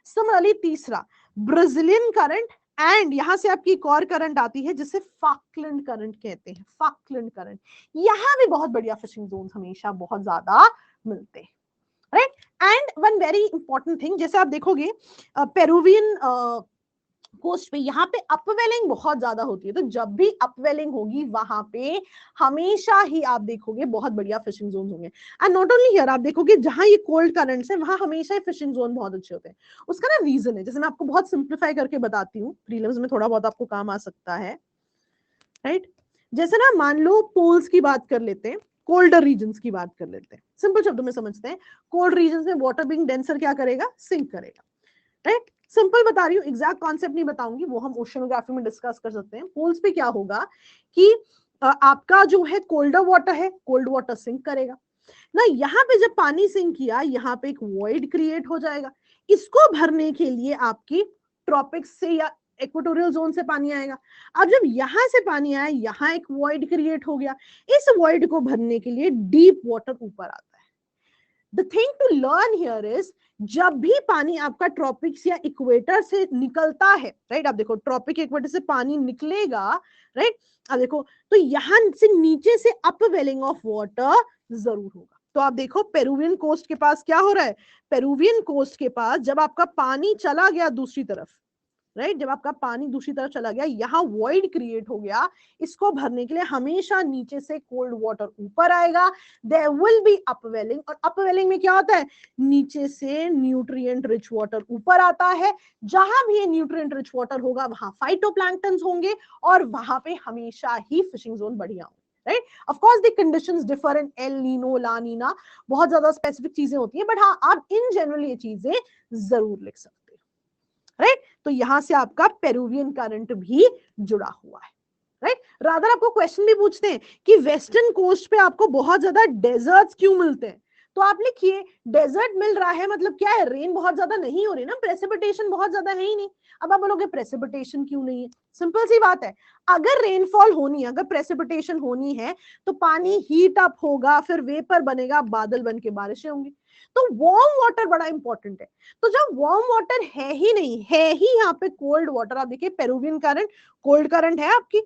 सिमिलरली तीसरा ब्राजीलियन करंट, एंड यहां से आपकी एक और करंट आती है जिसे फाकलैंड करंट कहते हैं, फाकलैंड करंट। यहां भी बहुत बढ़िया फिशिंग जोन हमेशा बहुत ज्यादा मिलते हैं, right. And one very important thing, जैसे आप देखोगे पेरुवियन कोस्ट पे यहाँ पे अपवेलिंग बहुत ज्यादा होती है, तो जब भी अपवेलिंग होगी वहां पे हमेशा ही आप देखोगे बहुत बढ़िया फिशिंग जोन होंगे। एंड नॉट ओनली हियर, आप देखोगे जहां ये कोल्ड करंट्स है वहां हमेशा ही फिशिंग जोन बहुत अच्छे होते हैं। उसका ना रीजन है, जैसे मैं आपको बहुत सिंप्लीफाई करके बताती हूँ, प्रीलिम्स में थोड़ा बहुत आपको काम आ सकता है, राइट। जैसे ना मान लो पोल्स की बात कर लेते हैं, कोल्डर रीजन्स की बात कर लेते हैं, सिंपल शब्दों में समझते हैं। कोल्ड रीजन्स में वाटर बीइंग डेंसर क्या करेगा, सिंक करेगा, राइट। सिंपल बता रही हूँ, एग्जैक्ट कॉन्सेप्ट नहीं बताऊंगी, वो हम ओशियोनोग्राफी में डिस्कस कर सकते हैं। पोल्स पे क्या होगा कि आपका जो है कोल्डर वाटर है, कोल्ड वाटर सिंक करेगा ना, यहाँ पे जब पानी सिंक किया यहाँ पे एक वॉइड क्रिएट हो जाएगा, इसको भरने के लिए आपकी ट्रॉपिक्स से या इक्वेटोरियल जोन से पानी आएगा। अब जब यहां से पानी आया, यहाँ एक वॉइड क्रिएट हो गया, इस वॉइड को भरने के लिए डीप वाटर ऊपर आता है। The thing to learn here is, जब भी पानी आपका ट्रॉपिक्स या इक्वेटर से निकलता है, राइट, आप देखो ट्रॉपिक इक्वेटर से पानी निकलेगा, राइट, अब देखो तो यहां से नीचे से अपवेलिंग ऑफ वाटर जरूर होगा। तो आप देखो पेरुवियन कोस्ट के पास क्या हो रहा है, पेरुवियन कोस्ट के पास जब आपका पानी चला गया दूसरी तरफ, राइट, जब आपका पानी दूसरी तरफ चला गया, यहाँ वॉइड क्रिएट हो गया, इसको भरने के लिए हमेशा नीचे से कोल्ड वाटर ऊपर आएगा, देयर विल बी अपवेलिंग, और अपवेलिंग में क्या होता है, नीचे से न्यूट्रिएंट रिच वाटर ऊपर आता है। जहां भी ये न्यूट्रिएंट रिच वाटर होगा वहां फाइटोप्लैंक्टन्स होंगे और वहां पे हमेशा ही फिशिंग जोन बढ़िया होंगे, right. Of course the conditions differ in El Nino La Nina, बहुत ज्यादा स्पेसिफिक चीजें होती है, बट हाँ आप इन जनरल ये चीजें जरूर लिख सकते हैं, राइट। तो यहां से आपका पेरुवियन करंट भी जुड़ा हुआ है, राइट। रादर आपको क्वेश्चन भी पूछते हैं कि वेस्टर्न कोस्ट पे आपको बहुत ज्यादा डेजर्ट्स क्यों मिलते हैं, तो आप लिखिए डेजर्ट मिल रहा है मतलब क्या है, रेन बहुत ज्यादा नहीं हो रही ना, प्रेसिपिटेशन बहुत ज्यादा है ही नहीं। अब आप बोलोगे प्रेसिपिटेशन क्यों नहीं है, सिंपल सी बात है, अगर रेनफॉल होनी है, अगर प्रेसिपिटेशन होनी है तो पानी हीट अप होगा, फिर वेपर बनेगा, बादल बन के बारिशें होंगी, तो वार्म वाटर बड़ा इंपॉर्टेंट है। तो जब वार्म वाटर है ही नहीं, है ही यहाँ पे कोल्ड वाटर, आप देखिए पेरुवियन करंट कोल्ड करंट है आपकी,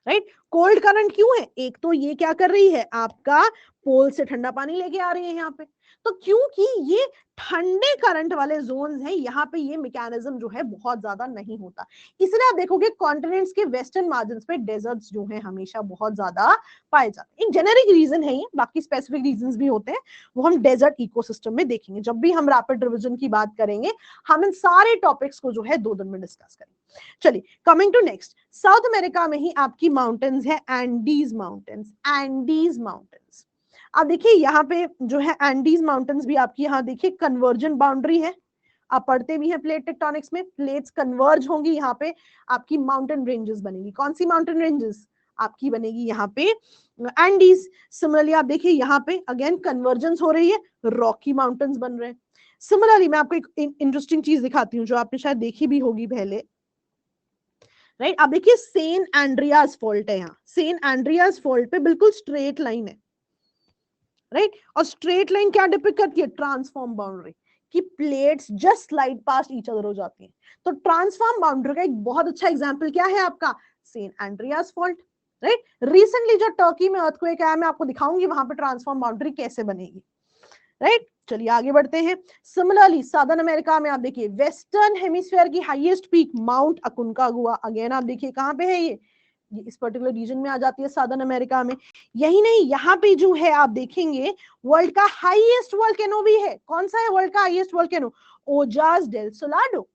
राइट। कोल्ड करंट क्यों है, एक तो ये क्या कर रही है, आपका पोल से ठंडा पानी लेके आ रही है यहाँ पे, तो क्योंकि ये ठंडे करंट वाले जोन्स हैं, यहाँ पे ये मैकेनिज्म जो है बहुत ज्यादा नहीं होता, इसलिए आप देखोगे कॉन्टिनेंट्स के वेस्टर्न मार्जिन्स पे डेजर्ट्स जो है हमेशा बहुत ज्यादा पाए जाते हैं। एक जेनेरिक रीजन है ये, बाकी स्पेसिफिक रीजंस भी होते हैं, वो हम डेजर्ट इकोसिस्टम में देखेंगे, जब भी हम रैपिड रिवीजन की बात करेंगे हम इन सारे टॉपिक्स को जो है 2 दिन में डिस्कस करेंगे। चलिए coming to next, South America में ही आपकी माउंटेन्स है एंडीज माउंटेन्स, एंडीज माउंटेन्स। आप देखिए यहाँ पे जो है एंडीज माउंटेन्स भी आपकी, यहाँ देखिए कन्वर्जेंट बाउंड्री है, आप पढ़ते भी हैं प्लेट टेक्टोनिक्स में, प्लेट्स कन्वर्ज होंगी, यहाँ पे आपकी माउंटेन रेंजेस बनेगी, कौन सी माउंटेन रेंजेस आपकी बनेगी, यहाँ पे एंडीज। सिमिलरली आप देखिए यहाँ पे अगेन कन्वर्जेंस हो रही है, रॉकी माउंटेन्स बन रहे हैं। सिमिलरली मैं आपको एक इंटरेस्टिंग चीज दिखाती हूँ जो आपने शायद देखी भी होगी पहले, राइट। अब देखिए सेंट एंड्रियास फॉल्ट है, यहाँ सेंट एंड्रियास फॉल्ट पे बिल्कुल स्ट्रेट लाइन है, राइट। और स्ट्रेट लाइन क्या डिपिक्ट करती है, ट्रांसफॉर्म बाउंड्री, कि plates just slide past each other हो जाती हैं। तो ट्रांसफॉर्म बाउंड्री का एक बहुत अच्छा एग्जांपल क्या है आपका, Saint Andreas Fault, right. Recently जो टर्की में अर्थक्वेक आया, मैं आपको दिखाऊंगी वहां पे ट्रांसफॉर्म बाउंड्री कैसे बनेगी, राइट। चलिए आगे बढ़ते हैं। सिमिलरली साउदर्न अमेरिका में आप देखिए वेस्टर्न हेमिस्फीयर की हाईएस्ट पीक माउंट अकुनकागुआ, अगेन आप देखिए कहां पे है ये इस पर्टिकुलर रीजन में आ जाती है साउदर्न अमेरिका में। यही नहीं, यहाँ पे जो है आप देखेंगे वर्ल्ड का हाईएस्ट वोल्केनो भी है। कौन सा है वर्ल्ड का हाईएस्ट वोल्केनो, ओजास डेल सोलाडो।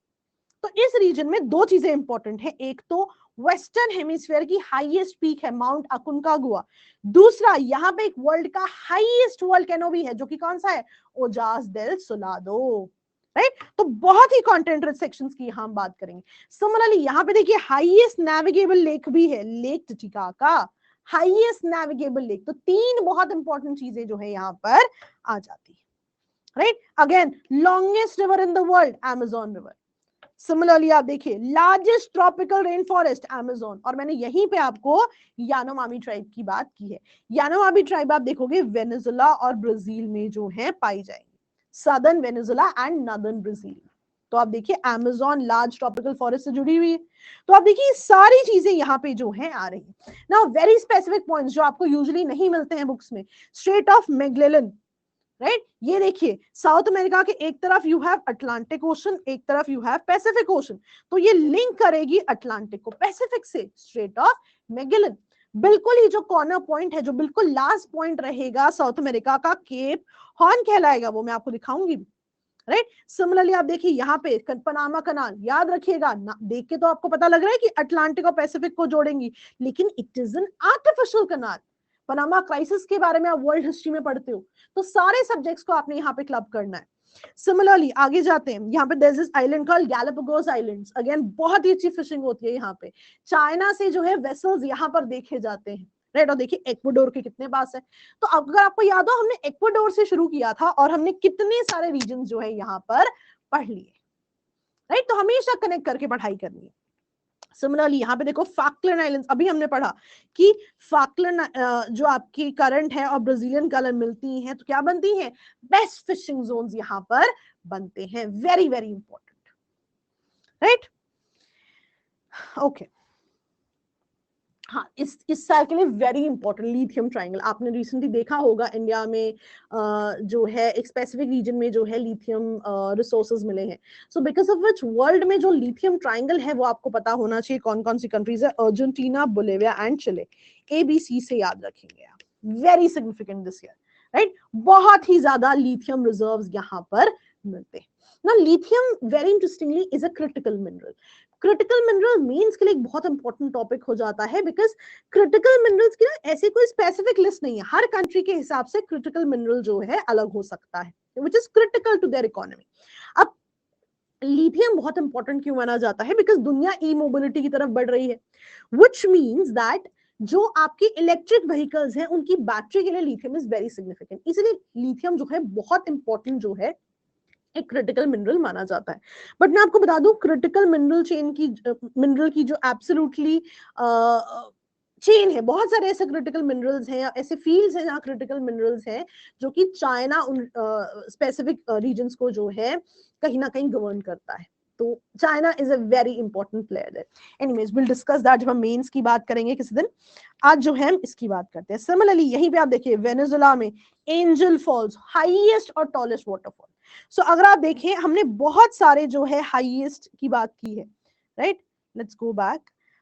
तो इस रीजन में दो चीजें इंपॉर्टेंट है, एक तो वेस्टर्न हेमिस्फीयर की हाईएस्ट पीक है माउंट अकुनकागुआ, दूसरा यहाँ पे एक वर्ल्ड का हाईएस्ट वोल्केनो भी है जो कि कौन सा है, ओजास डेल सोलाडो, राइट। तो बहुत ही कंटेंट रिच सेक्शंस की हम बात करेंगे। सिमिलरली यहाँ पे देखिए हाईएस्ट नेविगेबल लेक भी है, lake Titicaca, highest navigable lake. तो तीन बहुत इंपॉर्टेंट चीजें जो है यहाँ पर आ जाती है, right. Again longest river in the world Amazon river. Similarly आप देखिए largest tropical rain forest Amazon, और मैंने यहीं पे आपको यानोमामी ट्राइब की बात की है। यानोमामी ट्राइब आप देखोगे वेनेजुला और ब्राजील में जो है पाई जाएगी, southern Venezuela and northern Brazil. तो आप देखिए अमेज़न लार्ज ट्रॉपिकल फॉरेस्ट से जुड़ी हुई है। तो आप देखिए सारी चीजें यहाँ पे जो है आ रही है। नाउ वेरी स्पेसिफिक पॉइंट्स जो आपको यूजुअली नहीं मिलते हैं बुक्स में, स्ट्रेट ऑफ मैगेलन, राइट। ये देखिए साउथ अमेरिका के एक तरफ यू हैव अटलांटिक ओशन, एक तरफ यू हैव पैसिफिक ओशन, तो ये लिंक करेगी अटलांटिक को पैसिफिक से, स्ट्रेट ऑफ मैगेलन। बिल्कुल ही जो कॉर्नर पॉइंट है, जो बिल्कुल लास्ट पॉइंट रहेगा साउथ अमेरिका का, केप हॉर्न कहलाएगा, वो मैं आपको दिखाऊंगी, राइट। सिमिलरली आप देखिए यहाँ पे पनामा कनाल, याद रखिएगा ना, देख के तो आपको पता लग रहा है कि अटलांटिक और पैसिफिक को जोड़ेंगी, लेकिन it is an artificial canal. Panama crisis के बारे में आप वर्ल्ड हिस्ट्री में पढ़ते हो, तो सारे सब्जेक्ट्स को आपने यहाँ पे क्लब करना है। सिमिलरली आगे जाते हैं, यहाँ पे there is island called Galapagos Islands, again बहुत ही अच्छी फिशिंग होती है यहाँ पे। चाइना से जो है वेसल्स यहाँ पर देखे जाते हैं, राइट। और देखिए एक्वाडोर के कितने पास है। तो अगर आपको याद हो, हमने एक्वाडोर से शुरू किया था और हमने कितने सारे रीजन जो है यहाँ पर पढ़ लिए, राइट। तो हमेशा कनेक्ट करके पढ़ाई करनी है। सिमिलरली यहाँ पे देखो फॉकलैंड आइलैंड्स, अभी हमने पढ़ा कि फॉकलैंड जो आपकी करंट है और ब्राजीलियन कलर मिलती हैं तो क्या बनती हैं, बेस्ट फिशिंग जोन्स यहाँ पर बनते हैं। Very very important, right. Okay, हाँ, इस साल के लिए वेरी इंपॉर्टेंट लिथियम ट्रायंगल। आपने रिसेंटली देखा होगा इंडिया में जो है एक स्पेसिफिक रीजन में जो है लिथियम रिसोर्सेज मिले हैं। So because of which world में जो लिथियम ट्रायंगल है वो आपको पता होना चाहिए कौन कौन सी कंट्रीज है, Argentina, Bolivia and Chile. ABC से याद रखेंगे आप, very significant this year, right. बहुत ही ज्यादा लिथियम रिजर्व्स यहाँ पर मिलते हैं ना। Lithium very interestingly is a critical mineral. Critical mineral means के लिए एक बहुत इंपॉर्टेंट टॉपिक हो जाता है, बिकॉज क्रिटिकल मिनरल्स की ना ऐसी कोई स्पेसिफिक लिस्ट नहीं है, हर कंट्री के हिसाब से क्रिटिकल मिनरल जो है अलग हो सकता है, which is critical to their economy. अब लिथियम बहुत इंपॉर्टेंट क्यों माना जाता है, बिकॉज दुनिया ई मोबिलिटी की तरफ बढ़ रही है, विच मीन्स दैट जो आपकी इलेक्ट्रिक व्हीकल्स हैं उनकी बैटरी के लिए लिथियम इज वेरी सिग्निफिकेंट। इसलिए लिथियम जो है बहुत इंपॉर्टेंट जो है एक क्रिटिकल मिनरल माना जाता है। बट मैं आपको बता दूं क्रिटिकल मिनरल चेन की, मिनरल की जो एब्सोल्युटली चेन है, बहुत सारे ऐसे क्रिटिकल मिनरल्स हैं, ऐसे फील्ड्स हैं जहाँ क्रिटिकल मिनरल्स हैं जो कि चाइना उन स्पेसिफिक रीजन्स को जो है कहीं ना कहीं गवर्न करता है। तो China is a very important player there. Anyways will discuss that जब हम मेंस की बात करेंगे किसी दिन। आज जो है इसकी बात करते हैं। सिमिलरली यहीं पे आप देखिए वेनेजुला में एंजल फॉल्स, हाईएस्ट और टॉलेस्ट वाटरफॉल। सो अगर आप देखें हमने बहुत सारे जो है हाईएस्ट की बात की है, right. Let's go back.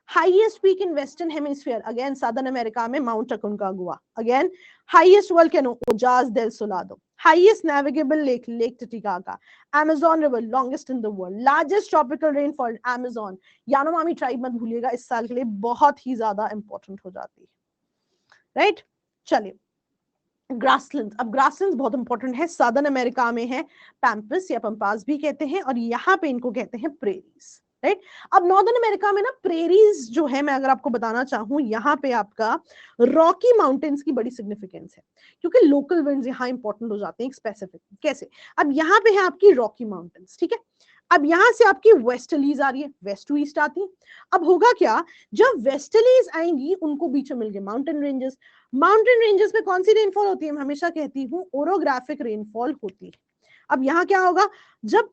Highest peak in western hemisphere, again southern America में mount Aconcagua. Again highest volcano Ojos del Salado. Highest navigable lake, Lake Titicaca. Amazon River, longest in the world. Largest tropical rainfall, Amazon. Yanomami tribe मत भूलिएगा, इस साल के लिए बहुत ही ज्यादा इंपॉर्टेंट हो जाती है, राइट। चलिए ग्रासलैंड, अब ग्रासलैंड बहुत इंपॉर्टेंट है, साउदर्न अमेरिका में है, पैम्पस या पंपास भी कहते हैं, और यहाँ पे इनको कहते हैं प्रेरीज, राइट। अब नॉर्दर्न अमेरिका में ना प्रेरीज जो है, मैं अगर आपको बताना चाहूं, यहाँ पे आपका रॉकी माउंटेन्स की बड़ी सिग्निफिकेंस है, क्योंकि लोकल विंड्स यहाँ इंपॉर्टेंट हो जाते हैं स्पेसिफिक। कैसे? अब यहाँ पे है आपकी रॉकी माउंटेन्स, ठीक है। अब यहां से आपकी वेस्टर्लीज आ रही है, वेस्ट टू ईस्ट आती है। अब होगा क्या, जब वेस्टर्लीज आएंगी उनको बीच में मिल गए माउंटेन रेंजेस। माउंटेन रेंजेस पे कौन सी रेनफॉल होती है? मैं हमेशा कहती हूँ ओरोग्राफिक रेनफॉल होती है। अब यहाँ क्या होगा, जब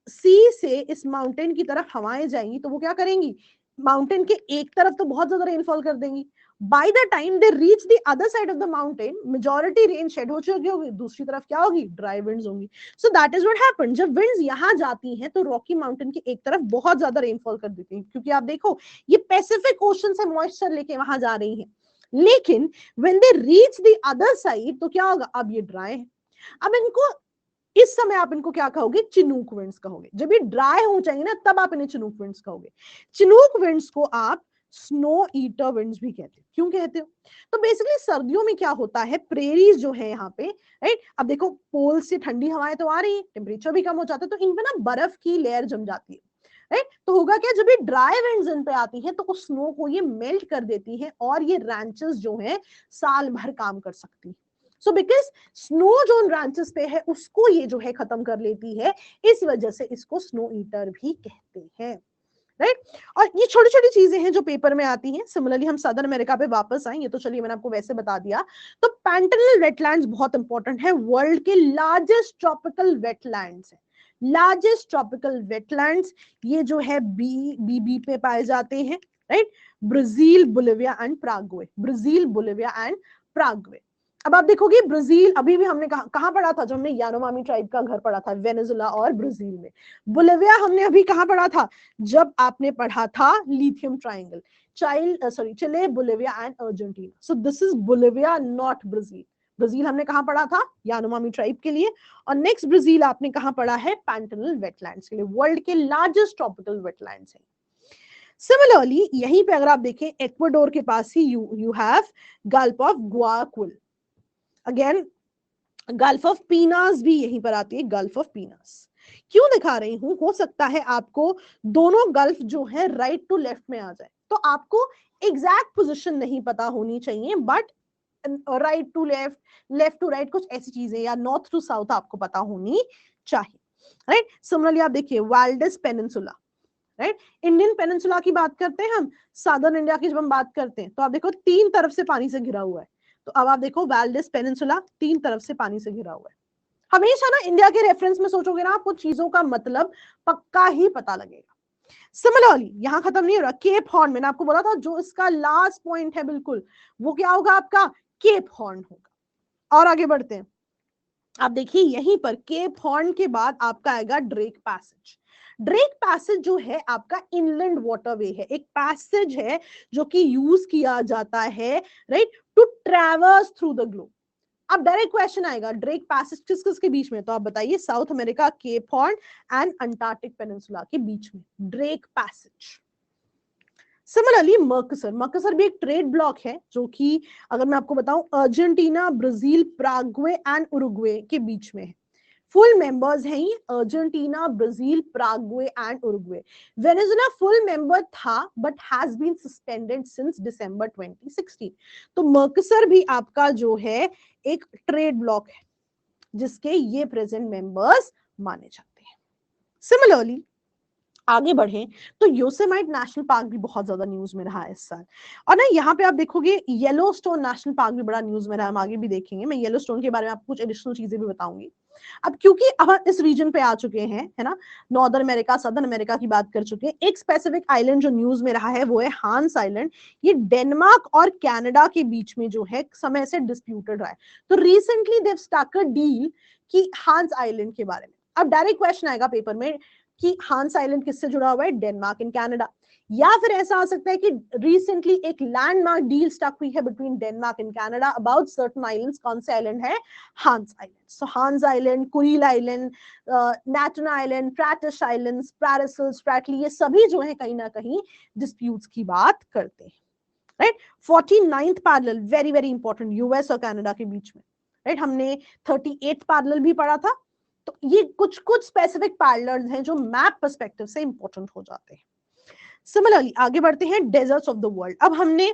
सी से इस माउंटेन की तरफ हवाएं जाएंगी तो वो क्या करेंगी, माउंटेन के एक तरफ तो बहुत ज्यादा रेनफॉल कर देंगी। By the time they reach the other side of the mountain, majority rain shade हो चुकी होगी, दूसरी तरफ क्या होगी, ड्राई विंड्स होंगी। So that is what happened, जब विंड्स यहाँ जाती हैं तो रॉकी माउंटेन की एक तरफ बहुत ज्यादा रेनफॉल कर देती हैं, क्योंकि आप देखो ये पैसिफिक ओशन से मॉइस्चर लेके वहां जा रही है। लेकिन when they reach the other side तो क्या होगा, अब ये ड्राई है। अब इनको इस समय आप इनको क्या कहोगे, चिनूक विंड्स कहोगे। जब ये ड्राई हो जाएंगे ना तब आप इन्हें चिनूक विंड्स कहोगे। चिनूक विंड्स को आप स्नो ईटर विंड्स भी कहते हो। क्यों कहते हो? तो बेसिकली सर्दियों में क्या होता है, प्रेरीज जो है यहाँ पे, राइट, अब देखो पोल से ठंडी हवाएं तो आ रही है, टेम्परेचर भी कम हो जाता है, तो इन पे ना बर्फ की लेयर जम जाती है, राइट। तो होगा क्या, जब ये ड्राई विंड्स इन पे आती है तो उस स्नो को ये मेल्ट कर देती है और ये रैंचेस जो है साल भर काम कर सकती है। सो बिकॉज स्नो जो रैंचेस पे है उसको ये जो है खत्म कर लेती है, इस वजह से इसको स्नो ईटर भी कहते हैं, राइट। और ये छोटी छोटी चीजें हैं जो पेपर में आती हैं। सिमिलरली हम सदर्न अमेरिका पे वापस आए, ये तो चलिए मैंने आपको वैसे बता दिया। तो पैंटेनल वेटलैंड्स बहुत इंपॉर्टेंट है, वर्ल्ड के लार्जेस्ट ट्रॉपिकल वेटलैंड्स है। लार्जेस्ट ट्रॉपिकल वेटलैंड्स ये जो है बी पे पाए जाते हैं, right. Brazil, Bolivia and Paraguay, Brazil, Bolivia and Paraguay. अब आप देखोगे ब्राजील, अभी भी हमने कहां पढ़ा था, जो हमने यानोमामी ट्राइब का घर पढ़ा था, वेनेजुला और ब्राजील में। बोलिविया हमने अभी कहां पढ़ा था, जब आपने पढ़ा था lithium triangle, Chile, Bolivia and Argentina. So this is Bolivia, not Brazil. Brazil हमने कहां पढ़ा था, यानोमामी ट्राइब के लिए। और नेक्स्ट ब्राजील आपने कहां पढ़ा है, पैंटेनल वेटलैंड्स के लिए, वर्ल्ड के लार्जेस्ट ट्रॉपिकल वेटलैंड्स है। सिमिलरली यहीं पे अगर आप देखें, इक्वाडोर के पास ही you have gulf of Guayaquil. Again gulf of Penas भी यहीं पर आती है, गल्फ ऑफ पीनास। क्यों दिखा रही हूं, हो सकता है आपको दोनों गल्फ जो है राइट टू लेफ्ट में आ जाए, तो आपको एग्जैक्ट पोजीशन नहीं पता होनी चाहिए, but right to left, left to right, कुछ ऐसी चीजें, या नॉर्थ टू साउथ आपको पता होनी चाहिए, राइट। सिमिलरली आप देखिए Valdes peninsula, right. Indian peninsula की बात करते हैं हम, साउदर्न इंडिया की जब हम बात करते हैं तो आप देखो तीन तरफ से पानी से घिरा हुआ है। तो अब आप देखो वाल्डेस पेनिनसुला तीन तरफ से पानी से घिरा हुआ है। हमेशा ना इंडिया के रेफरेंस में सोचोगे ना, आपको चीजों का मतलब पक्का ही पता लगेगा। सिमिलरली यहां खत्म नहीं हो रहा, केप हॉर्न, मैंने आपको बोला था जो इसका लास्ट पॉइंट है बिल्कुल, वो क्या होगा आपका, केप हॉर्न होगा। और आगे बढ़ते हैं, आप देखिए यहीं पर केप हॉर्न के बाद आपका आएगा ड्रेक पैसेज। ड्रेक पैसेज जो है आपका इनलैंड वाटरवे है, एक पैसेज है जो कि यूज किया जाता है, right, to traverse through the globe. अब डायरेक्ट क्वेश्चन आएगा, ड्रेक पैसेज किस किस के बीच में, तो आप बताइए, South America, Cape Horn and Antarctic Peninsula के बीच में Drake Passage. Similarly Mercosur, Mercosur भी एक ट्रेड ब्लॉक है जो कि अगर मैं आपको बताऊं Argentina, Brazil, Paraguay and Uruguay के बीच में है। फुल मेंबर्स हैं ये Argentina, Brazil, Paraguay and Uruguay. Venezuela full member था but has been suspended since December 2016। तो मर्कसर भी आपका जो है एक ट्रेड ब्लॉक है जिसके ये प्रेजेंट मेंबर्स माने जाते हैं। सिमिलरली आगे बढ़े तो योसेमाइट नेशनल पार्क भी बहुत ज्यादा न्यूज में रहा है इस साल। और ना यहाँ पे आप देखोगे येलोस्टोन नेशनल पार्क भी बड़ा न्यूज में रहा है, हम आगे भी देखेंगे, मैं येलोस्टोन के बारे में आपको कुछ एडिशनल चीजें भी बताऊंगी। अब क्योंकि अब हम इस रीजन पे आ चुके हैं, है ना, नॉर्दर्न अमेरिका, सदर्न अमेरिका की बात कर चुके हैं, एक स्पेसिफिक आइलैंड जो न्यूज में रहा है वो है हांस आइलैंड। ये डेनमार्क और कनाडा के बीच में जो है समय से डिस्प्यूटेड रहा है। तो recently they've struck a deal कि हांस आइलैंड के बारे में। अब डायरेक्ट क्वेश्चन आएगा पेपर में कि हांस आइलैंड किससे जुड़ा हुआ है, डेनमार्क एंड कनाडा। या फिर ऐसा आ सकता है कि रिसेंटली एक लैंडमार्क डील स्टक हुई है between Denmark and Canada about certain islands. कौन से आइलैंड है, Hans island. So Hans island, Kuril island, Natuna island, Pratas islands, Paracel, Spratly, ये सभी जो है कहीं ना कहीं डिस्प्यूट्स की बात करते हैं, right. 49th parallel, very very important, US और कनाडा के बीच में, राइट। हमने 38th पैरेलल भी पढ़ा था, तो ये कुछ कुछ स्पेसिफिक पैरेलल्स हैं जो मैप पर्सपेक्टिव से इंपॉर्टेंट हो जाते हैं। सिमिलरली आगे बढ़ते हैं डेजर्ट्स ऑफ द वर्ल्ड। अब हमने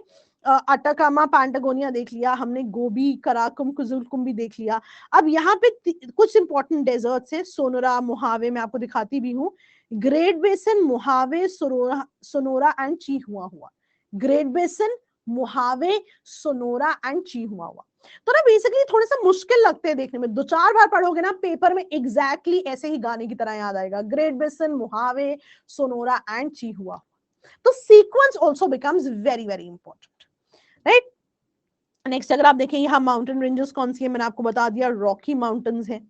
अटाकामा पैंटागोनिया देख लिया, हमने गोबी कराकुम कुजुलकुम भी देख लिया। अब यहाँ पे कुछ इंपॉर्टेंट डेजर्ट्स है, सोनोरा मोहावे, मैं आपको दिखाती भी हूँ, great basin Mojave Sonora and Chihuahua, great basin Mojave Sonora and Chihuahua. तो ना बेसिकली थोड़े सा मुश्किल लगते हैं देखने में, 2-4 बार पढ़ोगे ना पेपर में एग्जैक्टली ऐसे ही गाने की तरह याद आएगा, great basin Mojave Sonora and Chihuahua. तो sequence also becomes very very important, right. Next अगर आप देखें यहाँ माउंटेन रेंजेस कौन सी है, मैंने आपको बता दिया रॉकी माउंटेन्स है,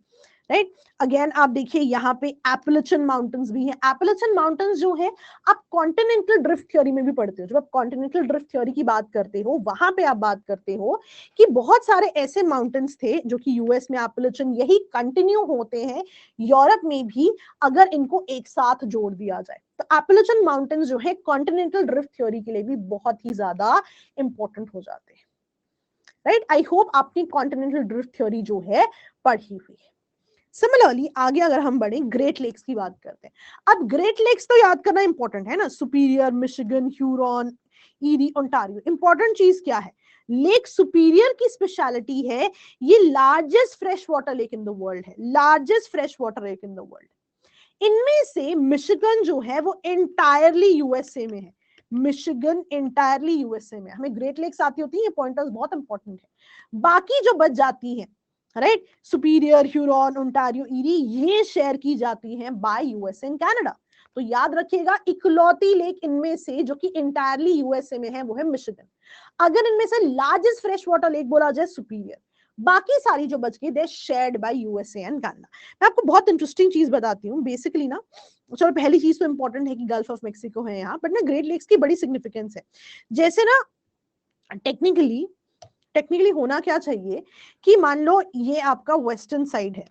राइट। अगेन आप देखिए यहाँ पे एपलेचन माउंटेन्स भी है। एपलेचन माउंटेन्स जो है आप कॉन्टिनेंटल ड्रिफ्ट थ्योरी में भी पढ़ते हो, जब आप कॉन्टिनेंटल ड्रिफ्ट थ्योरी की बात करते हो वहां पे आप बात करते हो कि बहुत सारे ऐसे माउंटेन्स थे जो कि यूएस में एपलेचन यही कंटिन्यू होते हैं, यूरोप में भी अगर इनको एक साथ जोड़ दिया जाए। तो एपलेचन माउंटेन्स जो है कॉन्टिनेंटल ड्रिफ्ट थ्योरी के लिए भी बहुत ही ज्यादा इंपॉर्टेंट हो जाते हैं, राइट। आई होप आपने कॉन्टिनेंटल ड्रिफ्ट थ्योरी जो है पढ़ी हुई है। सिमिलरली आगे अगर हम बढ़े ग्रेट लेक्स की बात करते हैं। अब ग्रेट लेक्स तो याद करना इंपॉर्टेंट है ना, Superior, Michigan, Huron, Erie, Ontario. Important चीज क्या है, लेक सुपीरियर की स्पेशलिटी है ये largest fresh water lake in the world है, largest fresh water lake in the world. इनमें से मिशिगन जो है वो एंटायरली यूएसए में है, मिशिगन एंटायरली यूएसए में। हमें ग्रेट लेक्स आती होती है, ये पॉइंटर्स बहुत इंपॉर्टेंट है। बाकी जो बच जाती है, right, superior, Huron, Ontario, eerie, ये शेयर की जाती हैं बाय यूएसए एंड कनाडा। तो याद रखिएगा इकलौती लेक इनमें से जो कि एंटायरली यूएसए में है वो है मिशिगन। अगर इनमें से लार्जेस्ट फ्रेश वाटर लेक बोला जाए सुपीरियर, बाकी सारी जो बच गई दे shared by USA and Canada. मैं आपको बहुत इंटरेस्टिंग चीज बताती हूँ बेसिकली ना, चलो पहली चीज तो इंपॉर्टेंट है कि गल्फ ऑफ मेक्सिको है यहाँ, बट ना ग्रेट लेक्स की बड़ी सिग्निफिकेंस है। जैसे ना टेक्निकली होना क्या चाहिए कि मान लो ये आपका वेस्टर्न साइड है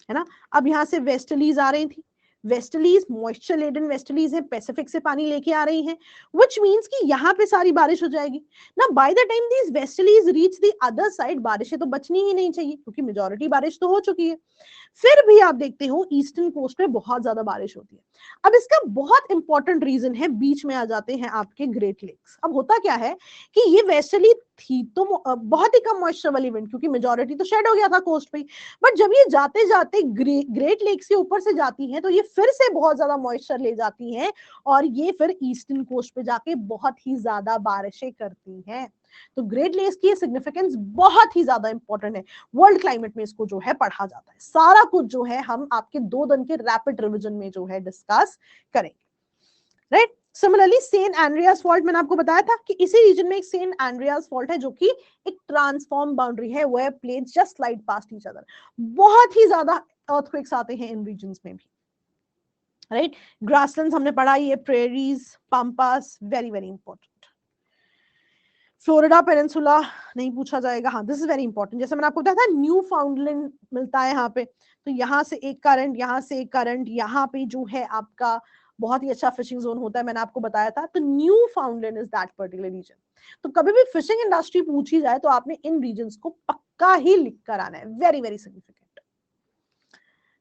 ना, अब यहाँ से वेस्टर्लीज आ रही थी, वेस्टर्लीज मॉइस्चर लेडन वेस्टर्लीज है, पैसिफिक से पानी लेके आ रही हैं, व्हिच मींस कि यहाँ पे सारी बारिश हो जाएगी ना। Bye the time these westerlies reach the other side बारिशें तो बचनी ही नहीं चाहिए क्योंकि मेजॉरिटी बारिश तो हो चुकी है। फिर भी आप देखते हो ईस्टर्न कोस्ट पे बहुत ज्यादा बारिश होती है। अब इसका बहुत इंपॉर्टेंट रीजन है, बीच में आ जाते हैं आपके ग्रेट लेक्स। अब होता क्या है कि ये वेस्टर्ली थी तो बहुत ही कम मॉइस्चर वाली विंड, क्योंकि मेजॉरिटी तो शेड हो गया था कोस्ट पे, बट जब ये जाते जाते ग्रेट लेक्स के ऊपर से जाती हैं तो ये फिर से बहुत ज्यादा मॉइस्चर ले जाती हैं और ये फिर ईस्टर्न कोस्ट पे जाके बहुत ही ज्यादा बारिशें करती हैं। तो ग्रेट लेक्स की सिग्निफिकेंस बहुत ही ज्यादा इंपॉर्टेंट है, वर्ल्ड क्लाइमेट में इसको जो है पढ़ा जाता है। सारा कुछ जो है हम आपके 2 दिन के रैपिड रिवीजन में जो है डिस्कस करेंगे, right. Similarly Saint Andreas Fault, मैंने आपको बताया था कि इसी रीजन में एक सेंट एंड्रियास फॉल्ट है जो कि एक ट्रांसफॉर्म बाउंड्री है, where plates just slide past each other. बहुत ही ज्यादा अर्थक्वेक्स आते हैं इन रीजन्स में भी, राइट। ग्रासलैंड्स हमने पढ़ा, ये prairies, Pampas, very very important. Florida peninsula नहीं पूछा जाएगा, हाँ दिस इज वेरी इंपॉर्टेंट। जैसे मैंने आपको बताया था न्यू फाउंडलैंड मिलता है यहाँ पे, तो यहाँ से एक करंट, यहाँ से एक करंट, यहाँ पे जो है आपका बहुत ही अच्छा फिशिंग जोन होता है, मैंने आपको बताया था। तो Newfoundland is that particular region. तो कभी भी फिशिंग इंडस्ट्री पूछी जाए तो आपने इन रीजन्स को पक्का ही लिख कर आना है, वेरी वेरी सिग्निफिकेंट,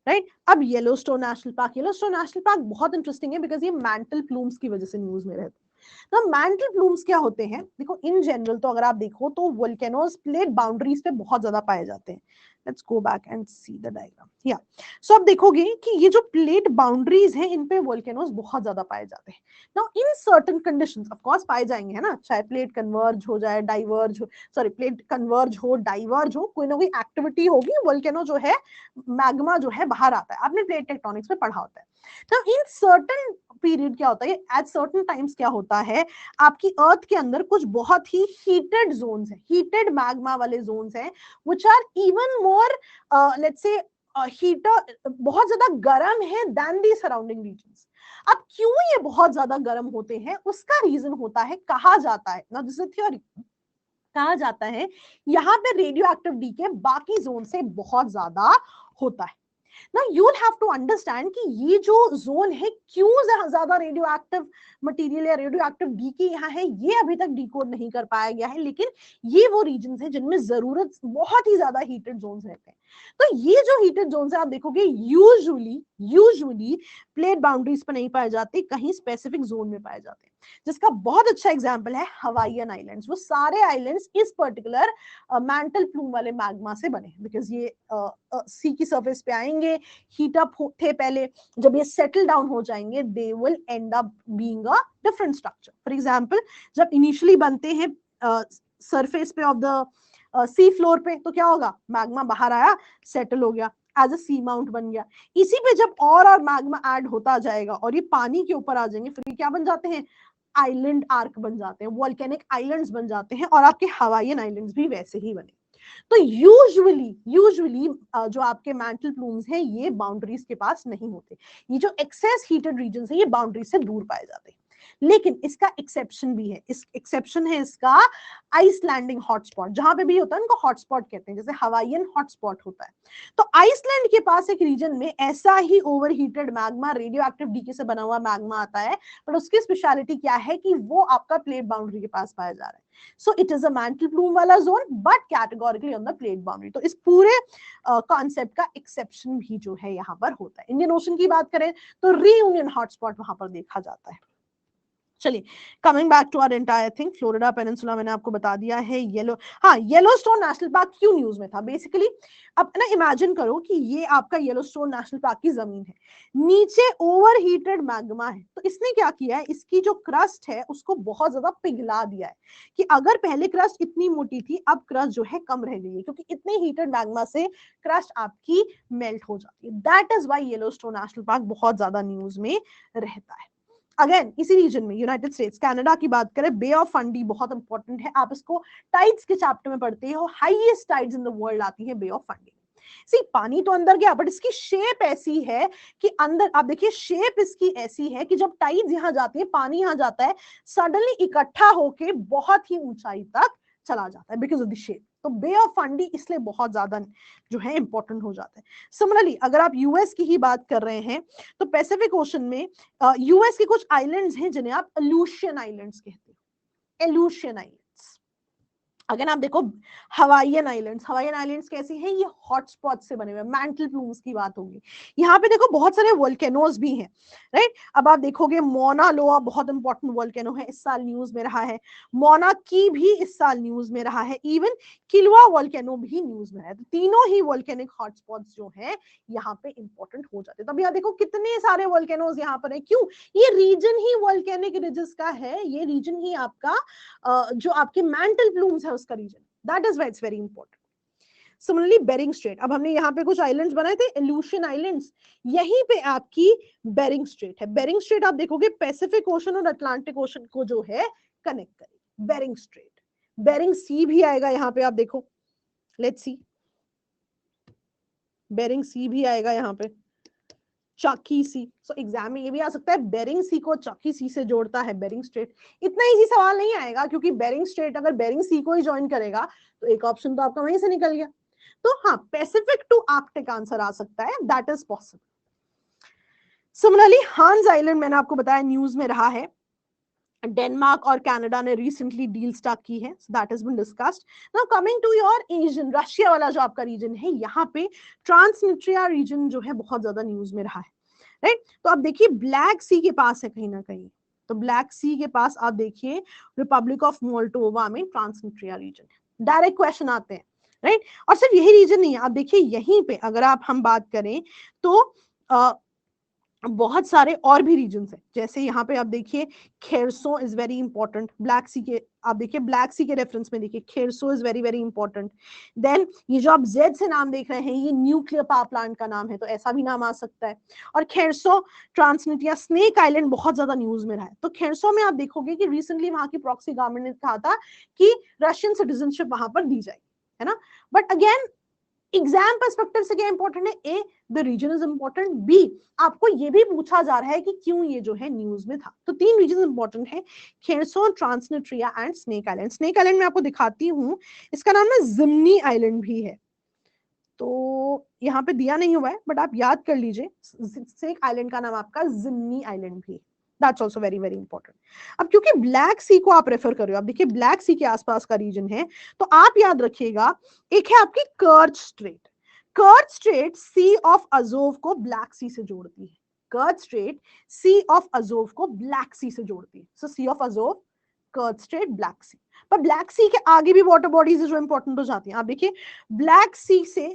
राइट। अब Yellowstone National park, Yellowstone National Park बहुत इंटरेस्टिंग है बिकॉज ये मैंटल प्लूम्स की वजह से न्यूज में रहता है। तो मैंटल प्लूम्स क्या होते हैं, देखो इन जनरल तो अगर आप देखो तो वोल्केनोज प्लेट बाउंड्रीज पे बहुत ज्यादा पाए जाते हैं। Let's go back and see the diagram, या सो आप देखोगे कि ये जो प्लेट बाउंड्रीज हैं इन पे वोल्केनोज बहुत ज्यादा पाए जाते हैं। Now in certain conditions of course पाए जाएंगे, है ना, चाहे प्लेट कन्वर्ज हो जाए, डाइवर्ज हो, सॉरी प्लेट कन्वर्ज हो, डाइवर्ज हो, कोई ना कोई एक्टिविटी होगी, वोल्केनो जो है मैग्मा जो है बाहर आता है, आपने प्लेट टेक्टोनिक्स में पढ़ा होता है। नाउ इन सर्टेन पीरियड क्या होता है, एट सर्टेन टाइम्स क्या होता है, आपकी अर्थ के अंदर कुछ बहुत ही हीटेड जोन्स हैं, हीटेड मैग्मा वाले जोन्स हैं, which are even more let's say heater, बहुत ज्यादा गर्म है देन दी सराउंडिंग रीजन्स। अब क्यों ये बहुत ज्यादा गर्म होते हैं, उसका रीजन होता है, कहा जाता है ना, दिस इज थ्योरी, कहा जाता है यहाँ पे रेडियो एक्टिव डीके बाकी जोन से बहुत ज्यादा होता है। ना you will have to understand कि ये जो जोन है क्यों ज्यादा रेडियो एक्टिव मटेरियल या रेडियो एक्टिव डी के यहाँ है, ये अभी तक डिकोड नहीं कर पाया गया है, लेकिन ये वो रीजन है जिनमें जरूरत बहुत ही ज्यादा हीटेड जोन्स रहते हैं। तो ये जो हीटेड जोन्स है आप देखोगे यूजुअली प्लेट बाउंड्रीज पर नहीं पाए जाते, कहीं स्पेसिफिक जोन में पाए जाते हैं, जिसका बहुत अच्छा एग्जांपल है हवाईयन आइलैंड्स। वो सारे आइलैंड्स इस पर्टिकुलर मैंटल प्लूम वाले मैग्मा से बने, बिकॉज ये सी की सरफेस पे आएंगे, हीट अप थे पहले, जब ये सेटल डाउन हो जाएंगे they will and up being a different structure. For example जब इनिशियली बनते हैं सरफेस पे ऑफ द सी फ्लोर पे, तो क्या होगा, मैग्मा बाहर आया, सेटल हो गया, एज अ सी माउंट बन गया। इसी पे जब और मैग्मा ऐड होता जाएगा और ये पानी के ऊपर आ जाएंगे, फिर ये क्या बन जाते हैं, आइलैंड आर्क बन जाते हैं, वोल्केनिक आइलैंड्स बन जाते हैं, और आपके हवाईयन आइलैंड्स भी वैसे ही बने। तो यूजुअली जो आपके मैंटल प्लूम्स हैं ये बाउंड्रीज के पास नहीं होते, ये जो एक्सेस हीटेड रीजन्स है ये बाउंड्री से दूर पाए जाते हैं। लेकिन इसका एक्सेप्शन भी है, इस एक्सेप्शन है इसका आइसलैंडिंग हॉटस्पॉट, जहां पे भी होता है उनको हॉटस्पॉट कहते हैं, जैसे हवाईयन हॉटस्पॉट होता है। तो आइसलैंड के पास एक रीजन में ऐसा ही overheated magma, radio active decay से बना हुआ मैग्मा आता है, पर उसकी स्पेशलिटी क्या है कि वो आपका प्लेट बाउंड्री के पास पाया जा रहा है। So it is a mantle plume वाला zone but categorically on the plate boundary. तो इस पूरे कॉन्सेप्ट का एक्सेप्शन भी जो है यहाँ पर होता है। इंडियन ओशन की बात करें तो रीयूनियन हॉटस्पॉट वहां पर देखा जाता है। चलिए coming back to our entire thing, Florida Peninsula मैंने आपको बता दिया है। येलोस्टोन नेशनल पार्क क्यों न्यूज में था बेसिकली, अब ना इमेजिन करो कि ये आपका येलोस्टोन नेशनल पार्क की जमीन है, नीचे ओवरहीटेड मैग्मा है, तो इसने क्या किया है, इसकी जो क्रस्ट है उसको बहुत ज्यादा पिघला दिया है, कि अगर पहले क्रस्ट इतनी मोटी थी अब क्रस्ट जो है कम रह गई है, क्योंकि इतने हीटेड मैग्मा से क्रस्ट आपकी मेल्ट हो जाती है। That is why Yellowstone National Park बहुत ज्यादा न्यूज में रहता है। अगेन इसी रीजन में यूनाइटेड स्टेट्स, कनाडा की बात करें, बे ऑफ फंडी बहुत इंपॉर्टेंट है, आप इसको टाइड्स के चैप्टर में पढ़ते हो, highest tides in the world आती है बे ऑफ फंडी। सी पानी तो अंदर गया बट इसकी शेप ऐसी है कि अंदर आप देखिए शेप इसकी ऐसी है कि जब टाइड्स यहां जाती है, पानी यहां जाता है, सडनली इकट्ठा होके बहुत ही ऊंचाई तक चला जाता है बिकॉज ऑफ द शेप। तो बे ऑफ फंडी इसलिए बहुत ज्यादा जो है इंपॉर्टेंट हो जाता है। सिमिलरली अगर आप यूएस की ही बात कर रहे हैं तो पैसिफिक ओशन में यूएस के कुछ आइलैंड्स हैं जिन्हें आप एलूशियन आइलैंड्स कहते हैं, एलूशियन आइलैंड्स। अगर आप देखो हवाईयन आइलैंड्स कैसी हैं, ये हॉटस्पॉट से बने हुए, मैंटल प्लूम्स की बात होगी। यहाँ पे देखो बहुत सारे वोल्केनोज भी हैं, राइट। अब आप देखोगे मोना लोआ बहुत इंपॉर्टेंट वोल्केनो है, इस साल न्यूज में रहा है, मोना की भी इस साल न्यूज में रहा है, इवन किलवा वोल्केनो भी न्यूज में है। तो तीनों ही वोल्केनिक हॉटस्पॉट्स जो है यहाँ पे इंपॉर्टेंट हो जाते हैं। तब यहाँ देखो कितने सारे वोल्केनोज यहाँ पर है, क्यों, ये रीजन ही वोल्केनिक रिजेस का है, ये रीजन ही आपका जो आपके मैंटल प्लूम्स है उसका reason, that is why it's very important. Similarly Bering Strait, अब हमने यहाँ पे कुछ आइलैंड्स बनाए थे एलूशियन आइलैंड्स, यहीं पे आपकी बेरिंग स्ट्रेट है। बेरिंग स्ट्रेट आप देखोगे पैसिफिक ओशन और अटलांटिक ओशन को जो है कनेक्ट करेगी, बेरिंग स्ट्रेट। बेरिंग सी भी आएगा यहाँ पे, आप देखो, लेट्स सी, बेरिंग सी भी आएगा यहाँ पे, चाकी सी। सो एग्जाम में ये भी आ सकता है, बेरिंग सी को चाकी सी से जोड़ता है बेरिंग स्ट्रेट। इतना इजी सवाल नहीं आएगा क्योंकि बेरिंग स्ट्रेट अगर बेरिंग सी को ही ज्वाइन करेगा तो एक ऑप्शन तो आपका वहीं से निकल गया। तो हाँ, पैसिफिक टू आर्कटिक आंसर आ सकता है, that is possible. Similarly Hans island मैंने आपको बताया न्यूज में रहा है, डेनमार्क और कनाडा ने रिसेंटली डील स्टार्ट की है, that has been discussed. Now coming to your Asian, Russia वाला जो आपका रीजन है, यहाँ पे ट्रांसनिस्ट्रिया रीजन जो है बहुत ज्यादा न्यूज में रहा है, राइट। तो आप देखिए ब्लैक सी के पास है कहीं ना कहीं, तो ब्लैक सी के पास आप देखिए रिपब्लिक ऑफ मोल्डोवा में ट्रांसनिस्ट्रिया रीजन है। डायरेक्ट क्वेश्चन आते हैं, राइट। और सिर्फ यही रीजन नहीं है, आप देखिए यहीं पे अगर हम बात करें तो बहुत सारे और भी रीजन्स हैं, जैसे यहाँ पे आप देखिए Kherson is very important, black sea के आप देखिए, ब्लैक सी के रेफरेंस में देखिए Kherson is very very important. Then ये जो आप जेड से नाम देख रहे हैं ये न्यूक्लियर पावर प्लांट का नाम है, तो ऐसा भी नाम आ सकता है। और खेरसो, ट्रांसनिस्ट्रिया, स्नेक आइलैंड बहुत ज्यादा न्यूज में रहा है। तो खेरसो में आप देखोगे कि रिसेंटली वहां की प्रॉक्सी गवर्नमेंट ने कहा था कि रशियन सिटीजनशिप वहां पर दी जाएगी, है ना। बट अगेन एग्जाम पर्सपेक्टिव से क्या इंपॉर्टेंट है, A the region is important, B आपको ये भी पूछा जा रहा है कि क्यों ये जो है न्यूज में था। तो तीन रीजन इंपॉर्टेंट है, Kherson, Transnistria and snake island. Snake island में आपको दिखाती हूँ, इसका नाम ना जिम्नी आइलैंड भी है। तो यहाँ पे दिया नहीं हुआ है, बट आप याद कर लीजिए, एक आइलैंड का नाम आपका जिन्नी आइलैंड भी, that's also very very important. अब क्योंकि ब्लैक सी को आप रेफर कर रहे हो, आप देखिए ब्लैक सी के आसपास का रीजन है, तो आप याद रखिएगा एक है आपकी Kerch strait. Kerch strait C of Azov को ब्लैक सी से जोड़ती है। Kerch strait C of Azov को ब्लैक सी से जोड़ती है। So sea of Azov, Kerch strait, black sea. पर ब्लैक सी के आगे भी वाटर बॉडीज जो इंपॉर्टेंट हो जाती हैं। आप देखिए ब्लैक सी से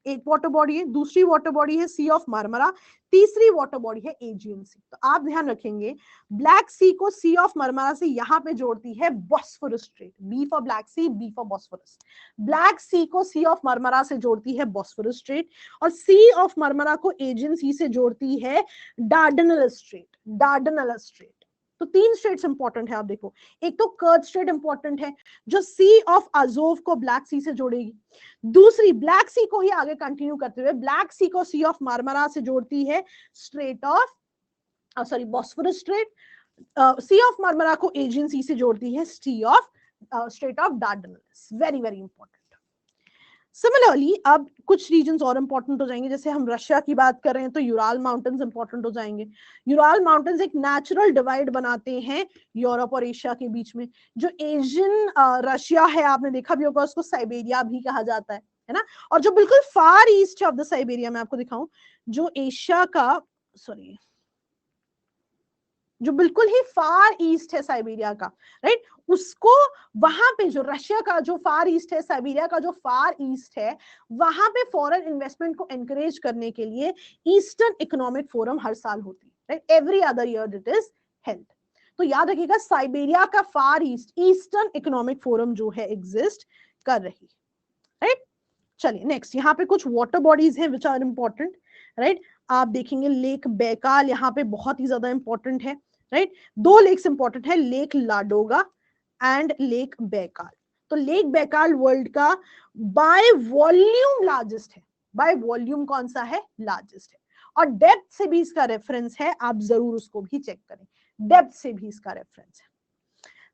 एक वाटर बॉडी है, दूसरी वाटर बॉडी है सी ऑफ मार्मरा, तीसरी वाटर बॉडी है एजियन सी। तो आप ध्यान रखेंगे ब्लैक सी को सी ऑफ मार्मरा से यहां पे जोड़ती है Bosphorus strait, B for black sea, B for Bosphorus. Black sea को सी ऑफ मार्मरा से जोड़ती है बॉस्फोरस स्ट्रेट, और सी ऑफ मार्मरा को एजियन सी से जोड़ती है डार्डनल स्ट्रेट, डार्डनल स्ट्रेट। तो तीन स्ट्रेट्स इंपॉर्टेंट है, आप देखो, एक तो कर्च स्ट्रेट इंपॉर्टेंट है जो सी ऑफ अजोव को ब्लैक सी से जोड़ेगी, दूसरी ब्लैक सी को ही आगे कंटिन्यू करते हुए ब्लैक सी को सी ऑफ मार्मरा से जोड़ती है Strait of Bosphorus Strait, C of Marmara को एजियन सी से जोड़ती है Strait of Dardanelles. Very very important. Similarly अब कुछ रीजन्स और इंपॉर्टेंट हो जाएंगे, जैसे हम रशिया की बात कर रहे हैं तो यूराल माउंटेन्स इंपॉर्टेंट हो जाएंगे। यूराल माउंटेन्स एक नेचुरल डिवाइड बनाते हैं यूरोप और एशिया के बीच में। जो एशियन रशिया है, आपने देखा भी होगा, उसको साइबेरिया भी कहा जाता है ना। और जो बिल्कुल फार ईस्ट ऑफ द साइबेरिया, मैं आपको दिखाऊं, जो एशिया का, सॉरी, जो बिल्कुल ही फार ईस्ट है साइबेरिया का, राइट, उसको वहां पे जो रशिया का जो फार ईस्ट है, साइबेरिया का जो फार ईस्ट है, वहां पे फॉरेन इन्वेस्टमेंट को एनकरेज करने के लिए ईस्टर्न इकोनॉमिक फोरम हर साल होती है, right, every other year it is held. तो याद रखिएगा साइबेरिया का फार ईस्ट, ईस्टर्न इकोनॉमिक फोरम जो है एग्जिस्ट कर रही, राइट। चलिए नेक्स्ट, यहाँ पे कुछ वाटर बॉडीज हैं विच आर इंपॉर्टेंट, राइट। आप देखेंगे लेक बैकाल यहाँ पे बहुत ही ज्यादा इंपॉर्टेंट है, राइट। दो लेक्स इंपॉर्टेंट है, lake Ladoga and lake Baikal. तो लेक बैकाल वर्ल्ड का बाय वॉल्यूम लार्जेस्ट है, बाय वॉल्यूम कौन सा है, लार्जेस्ट है। और डेप्थ से भी इसका रेफरेंस है, आप जरूर उसको भी चेक करें, डेप्थ से भी इसका रेफरेंस है।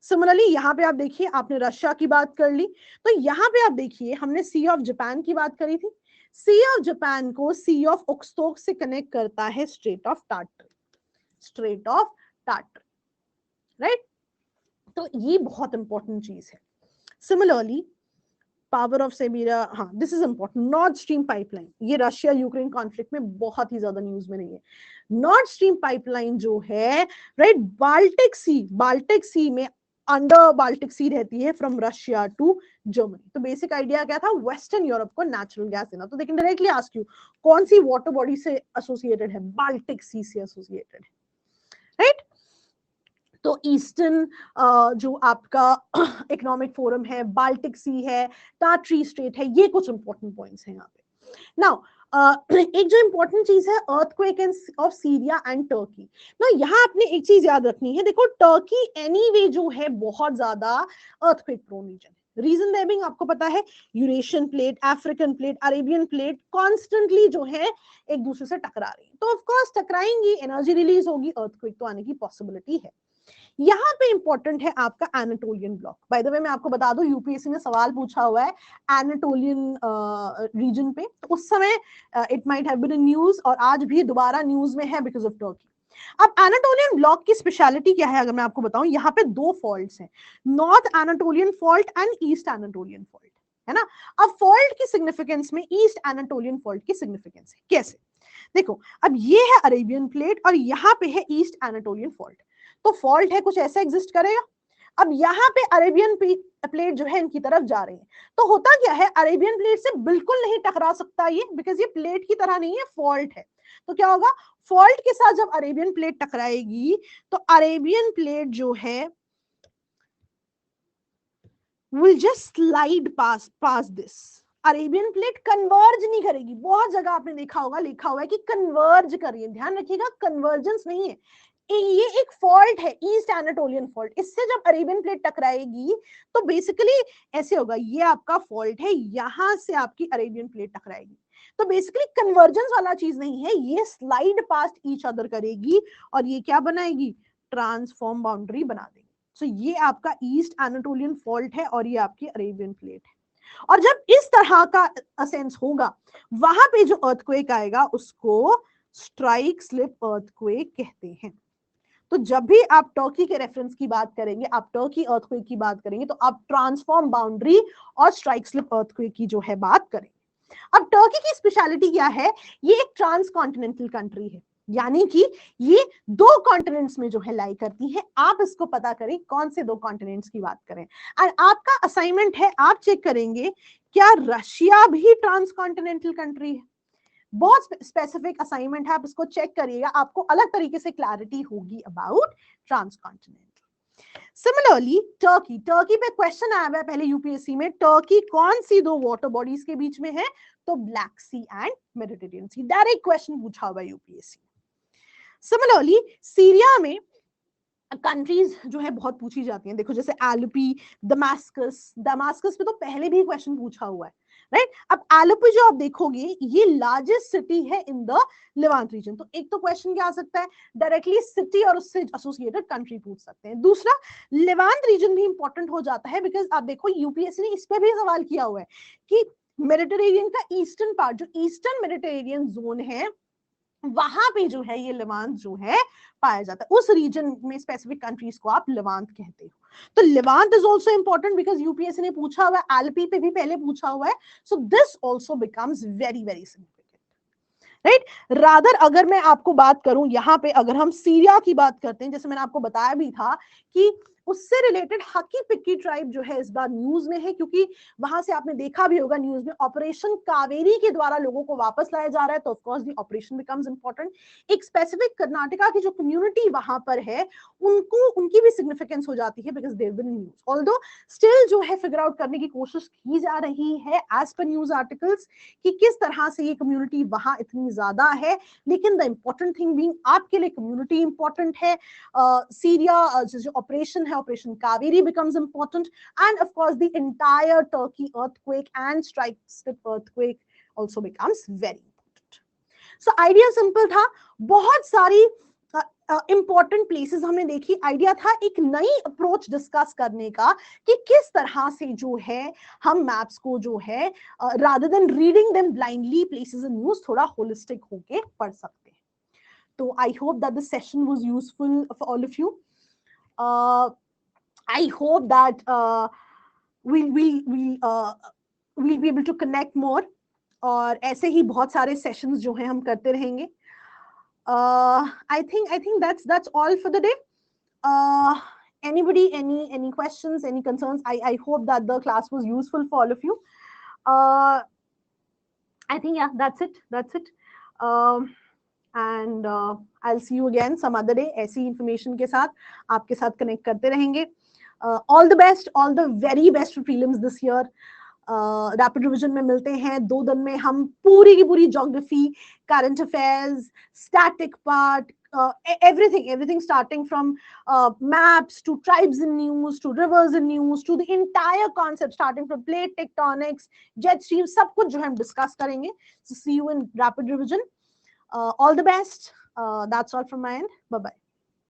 सिमिलरली यहाँ पे आप देखिए, आपने रशिया की बात कर ली, तो यहाँ पे आप देखिए हमने सी ऑफ जापान की बात करी थी। सी ऑफ जापान को सी ऑफ ओक्सटोक से कनेक्ट करता है Strait of tartar, straight of tartar, right. तो ये बहुत इंपॉर्टेंट चीज है। सिमिलरली पावर ऑफ साइबेरिया, हाँ this is important, north stream pipeline, ये रशिया यूक्रेन कॉन्फ्लिक्ट में बहुत ही ज्यादा न्यूज में नहीं है। नॉर्थ स्ट्रीम पाइपलाइन जो है, राइट, बाल्टिक सी में अंडर बाल्टिक सी रहती है फ्रॉम रशिया टू जर्मनी। तो बेसिक आइडिया क्या था, वेस्टर्न यूरोप को नेचुरल गैस देना। तो देखिए डायरेक्टली आस्क यू कौन सी वाटर बॉडी से एसोसिएटेड है, बाल्टिक सी से एसोसिएटेड है, राइट। तो ईस्टर्न जो आपका इकोनॉमिक फोरम है, बाल्टिक सी है, टार्ट्री स्ट्रेट है, ये कुछ इंपॉर्टेंट पॉइंट्स हैं यहाँ पे। नाउ एक जो इंपॉर्टेंट चीज है, earthquake of Syria and Turkey. ना यहाँ आपने एक चीज याद रखनी है, देखो टर्की एनीवे जो है बहुत ज्यादा अर्थक्वेक प्रोन रीजन है। रीजन देयर बीइंग आपको पता है, Eurasian plate, African plate, Arabian plate constantly जो है एक दूसरे से टकरा रही है, तो ऑफकोर्स टकराएंगी, एनर्जी रिलीज होगी, अर्थक्वेक तो आने की पॉसिबिलिटी है। यहाँ पे इंपॉर्टेंट है आपका Anatolian block. By the way मैं आपको बता दूं, यूपीएससी ने सवाल पूछा हुआ है एनाटोलियन रीजन पे, तो उस समय it might have been news, और आज भी दोबारा न्यूज में है बिकॉज ऑफ टर्की। अब एनाटोलियन ब्लॉक की स्पेशलिटी क्या है अगर मैं आपको बताऊं, यहाँ पे दो फॉल्ट्स हैं, north Anatolian fault and east Anatolian fault, है ना। अब फॉल्ट की सिग्निफिकेंस में ईस्ट एनाटोलियन फॉल्ट की सिग्निफिकेंस है, कैसे, देखो अब ये है अरेबियन प्लेट और यहाँ पे है ईस्ट एनाटोलियन फॉल्ट, तो फॉल्ट है कुछ ऐसा एग्जिस्ट करेगा। अब यहाँ पे अरेबियन प्लेट जो है इनकी तरफ जा रही है, तो होता क्या है, अरेबियन प्लेट से बिल्कुल नहीं टकरा सकता ये, बिकॉज ये प्लेट की तरह नहीं है, फॉल्ट है। तो क्या होगा, फॉल्ट के साथ जब अरेबियन प्लेट टकराएगी तो अरेबियन प्लेट जो है will just slide past this, Arabian plate converge नहीं करेगी। बहुत जगह आपने देखा होगा, लिखा हुआ है कि कन्वर्ज करिए, ध्यान रखिएगा कन्वर्जेंस नहीं है, ये एक फॉल्ट है, ईस्ट एनाटोलियन फॉल्ट। इससे जब अरेबियन प्लेट टकराएगी तो बेसिकली ऐसे होगा, ये आपका फॉल्ट है, यहां से आपकी अरेबियन प्लेट टकराएगी। तो बेसिकली कन्वर्जेंस वाला चीज नहीं है, ये स्लाइड पास्ट ईच अदर करेगी और ये क्या बनाएगी, ट्रांसफॉर्म बाउंड्री बना देगी। सो ये आपका ईस्ट एनाटोलियन फॉल्ट है और ये आपकी अरेबियन प्लेट है। और जब इस तरह का असेंस होगा वहां पे जो अर्थक्वेक आएगा उसको स्ट्राइक स्लिप अर्थक्वेक कहते हैं। तो जब भी आप टर्की के रेफरेंस की बात करेंगे, आप टर्की अर्थक्वेक की बात करेंगे, तो आप ट्रांसफॉर्म बाउंड्री और स्ट्राइक स्लिप अर्थक्वेक की जो है बात करेंगे। अब टर्की की स्पेशलिटी क्या है, ये एक ट्रांस कॉन्टिनेंटल कंट्री है, यानी कि ये 2 कॉन्टिनेंट्स में जो है लाई करती है। आप इसको पता करें कौन से 2 कॉन्टिनेंट्स की बात करें। एंड आपका असाइनमेंट है, आप चेक करेंगे क्या रशिया भी ट्रांस कॉन्टिनेंटल कंट्री है। बहुत स्पेसिफिक असाइनमेंट है, आप इसको चेक करिएगा, आपको अलग तरीके से क्लैरिटी होगी about transcontinental. Similarly Turkey, Turkey पे क्वेश्चन आया हुआ है पहले यूपीएससी में, टर्की कौन सी 2 वाटर बॉडीज के बीच में है, तो Black Sea and Mediterranean Sea, direct question पूछा हुआ है यूपीएससी। सिमिलरली सीरिया में कंट्रीज जो है बहुत पूछी जाती हैं, देखो जैसे एलेपी, दमास्कस, दमास्कस पे तो पहले भी क्वेश्चन पूछा हुआ है, राइट। अब एलेपी जो आप देखोगे ये लार्जेस्ट सिटी है इन द लेवांट रीजन, तो एक तो क्वेश्चन क्या आ सकता है, डायरेक्टली सिटी और उससे एसोसिएटेड कंट्री पूछ सकते हैं। दूसरा लेवांट रीजन भी इंपॉर्टेंट हो जाता है, बिकॉज आप देखो यूपीएससी ने इस पे भी सवाल किया हुआ है कि मेडिटेरेनियन का ईस्टर्न पार्ट, जो ईस्टर्न मेडिटेरेनियन जोन है, वहां पे जो है ये लेवांत जो है पाया जाता है, उस रीजन में स्पेसिफिक कंट्रीज को आप लेवांत कहते हो। तो Levant is also important because UPSC ने पूछा हुआ है, एलपी पे भी पहले पूछा हुआ है, so this also becomes very very significant, right. Rather अगर मैं आपको बात करूं यहाँ पे, अगर हम सीरिया की बात करते हैं, जैसे मैंने आपको बताया भी था कि उससे रिलेटेड हकी पिक्की ट्राइब जो है इस बार न्यूज में है, क्योंकि वहां से आपने देखा भी होगा न्यूज में ऑपरेशन कावेरी के द्वारा लोगों को वापस लाया जा रहा है, तो of course the operation becomes important. एक स्पेसिफिक कर्नाटका की जो कम्युनिटी वहां पर है उनको, उनकी भी सिग्निफिकेंस हो जाती है because there been news, although still जो है फिगर आउट करने की कोशिश की जा रही है एज पर न्यूज आर्टिकल्स कि किस तरह से ये कम्युनिटी वहां इतनी ज्यादा है। लेकिन द इंपॉर्टेंट थिंग बीइंग आपके लिए कम्युनिटी इंपॉर्टेंट है, सीरिया जो ऑपरेशन है, Operation Kaveri becomes important, and of course the entire Turkey earthquake and strike slip earthquake also becomes very important. So idea simple था, बहुत सारी इंपॉर्टेंट प्लेसेस हमने देखी, आइडिया था एक नई अप्रोच डिस्कस करने का कि किस तरह से जो है हम मैप्स को जो है rather then reading them blindly places in news, थोड़ा होलिस्टिक होके पढ़ सकते हैं। तो I hope that the session was useful for all of you. I hope that we'll be able to connect more, और ऐसे ही बहुत सारे sessions जो हैं हम करते रहेंगे। I think that's all for the day. Anybody, any questions, any concerns? I hope that the class was useful for all of you. I think yeah, that's it. And I'll see you again some other day. ऐसी information के साथ आपके साथ connect करते रहेंगे। All the best, all the very best for prelims this year. Rapid revision में मिलते हैं 2 दिन में, हम पूरी की पूरी geography, current affairs, static part, everything starting from maps to tribes in news to rivers in news to the entire concept starting from plate tectonics, jet stream, सब कुछ जो है हम डिस्कस करेंगे। So see you in rapid revision. All the best. That's all from my end. Bye bye.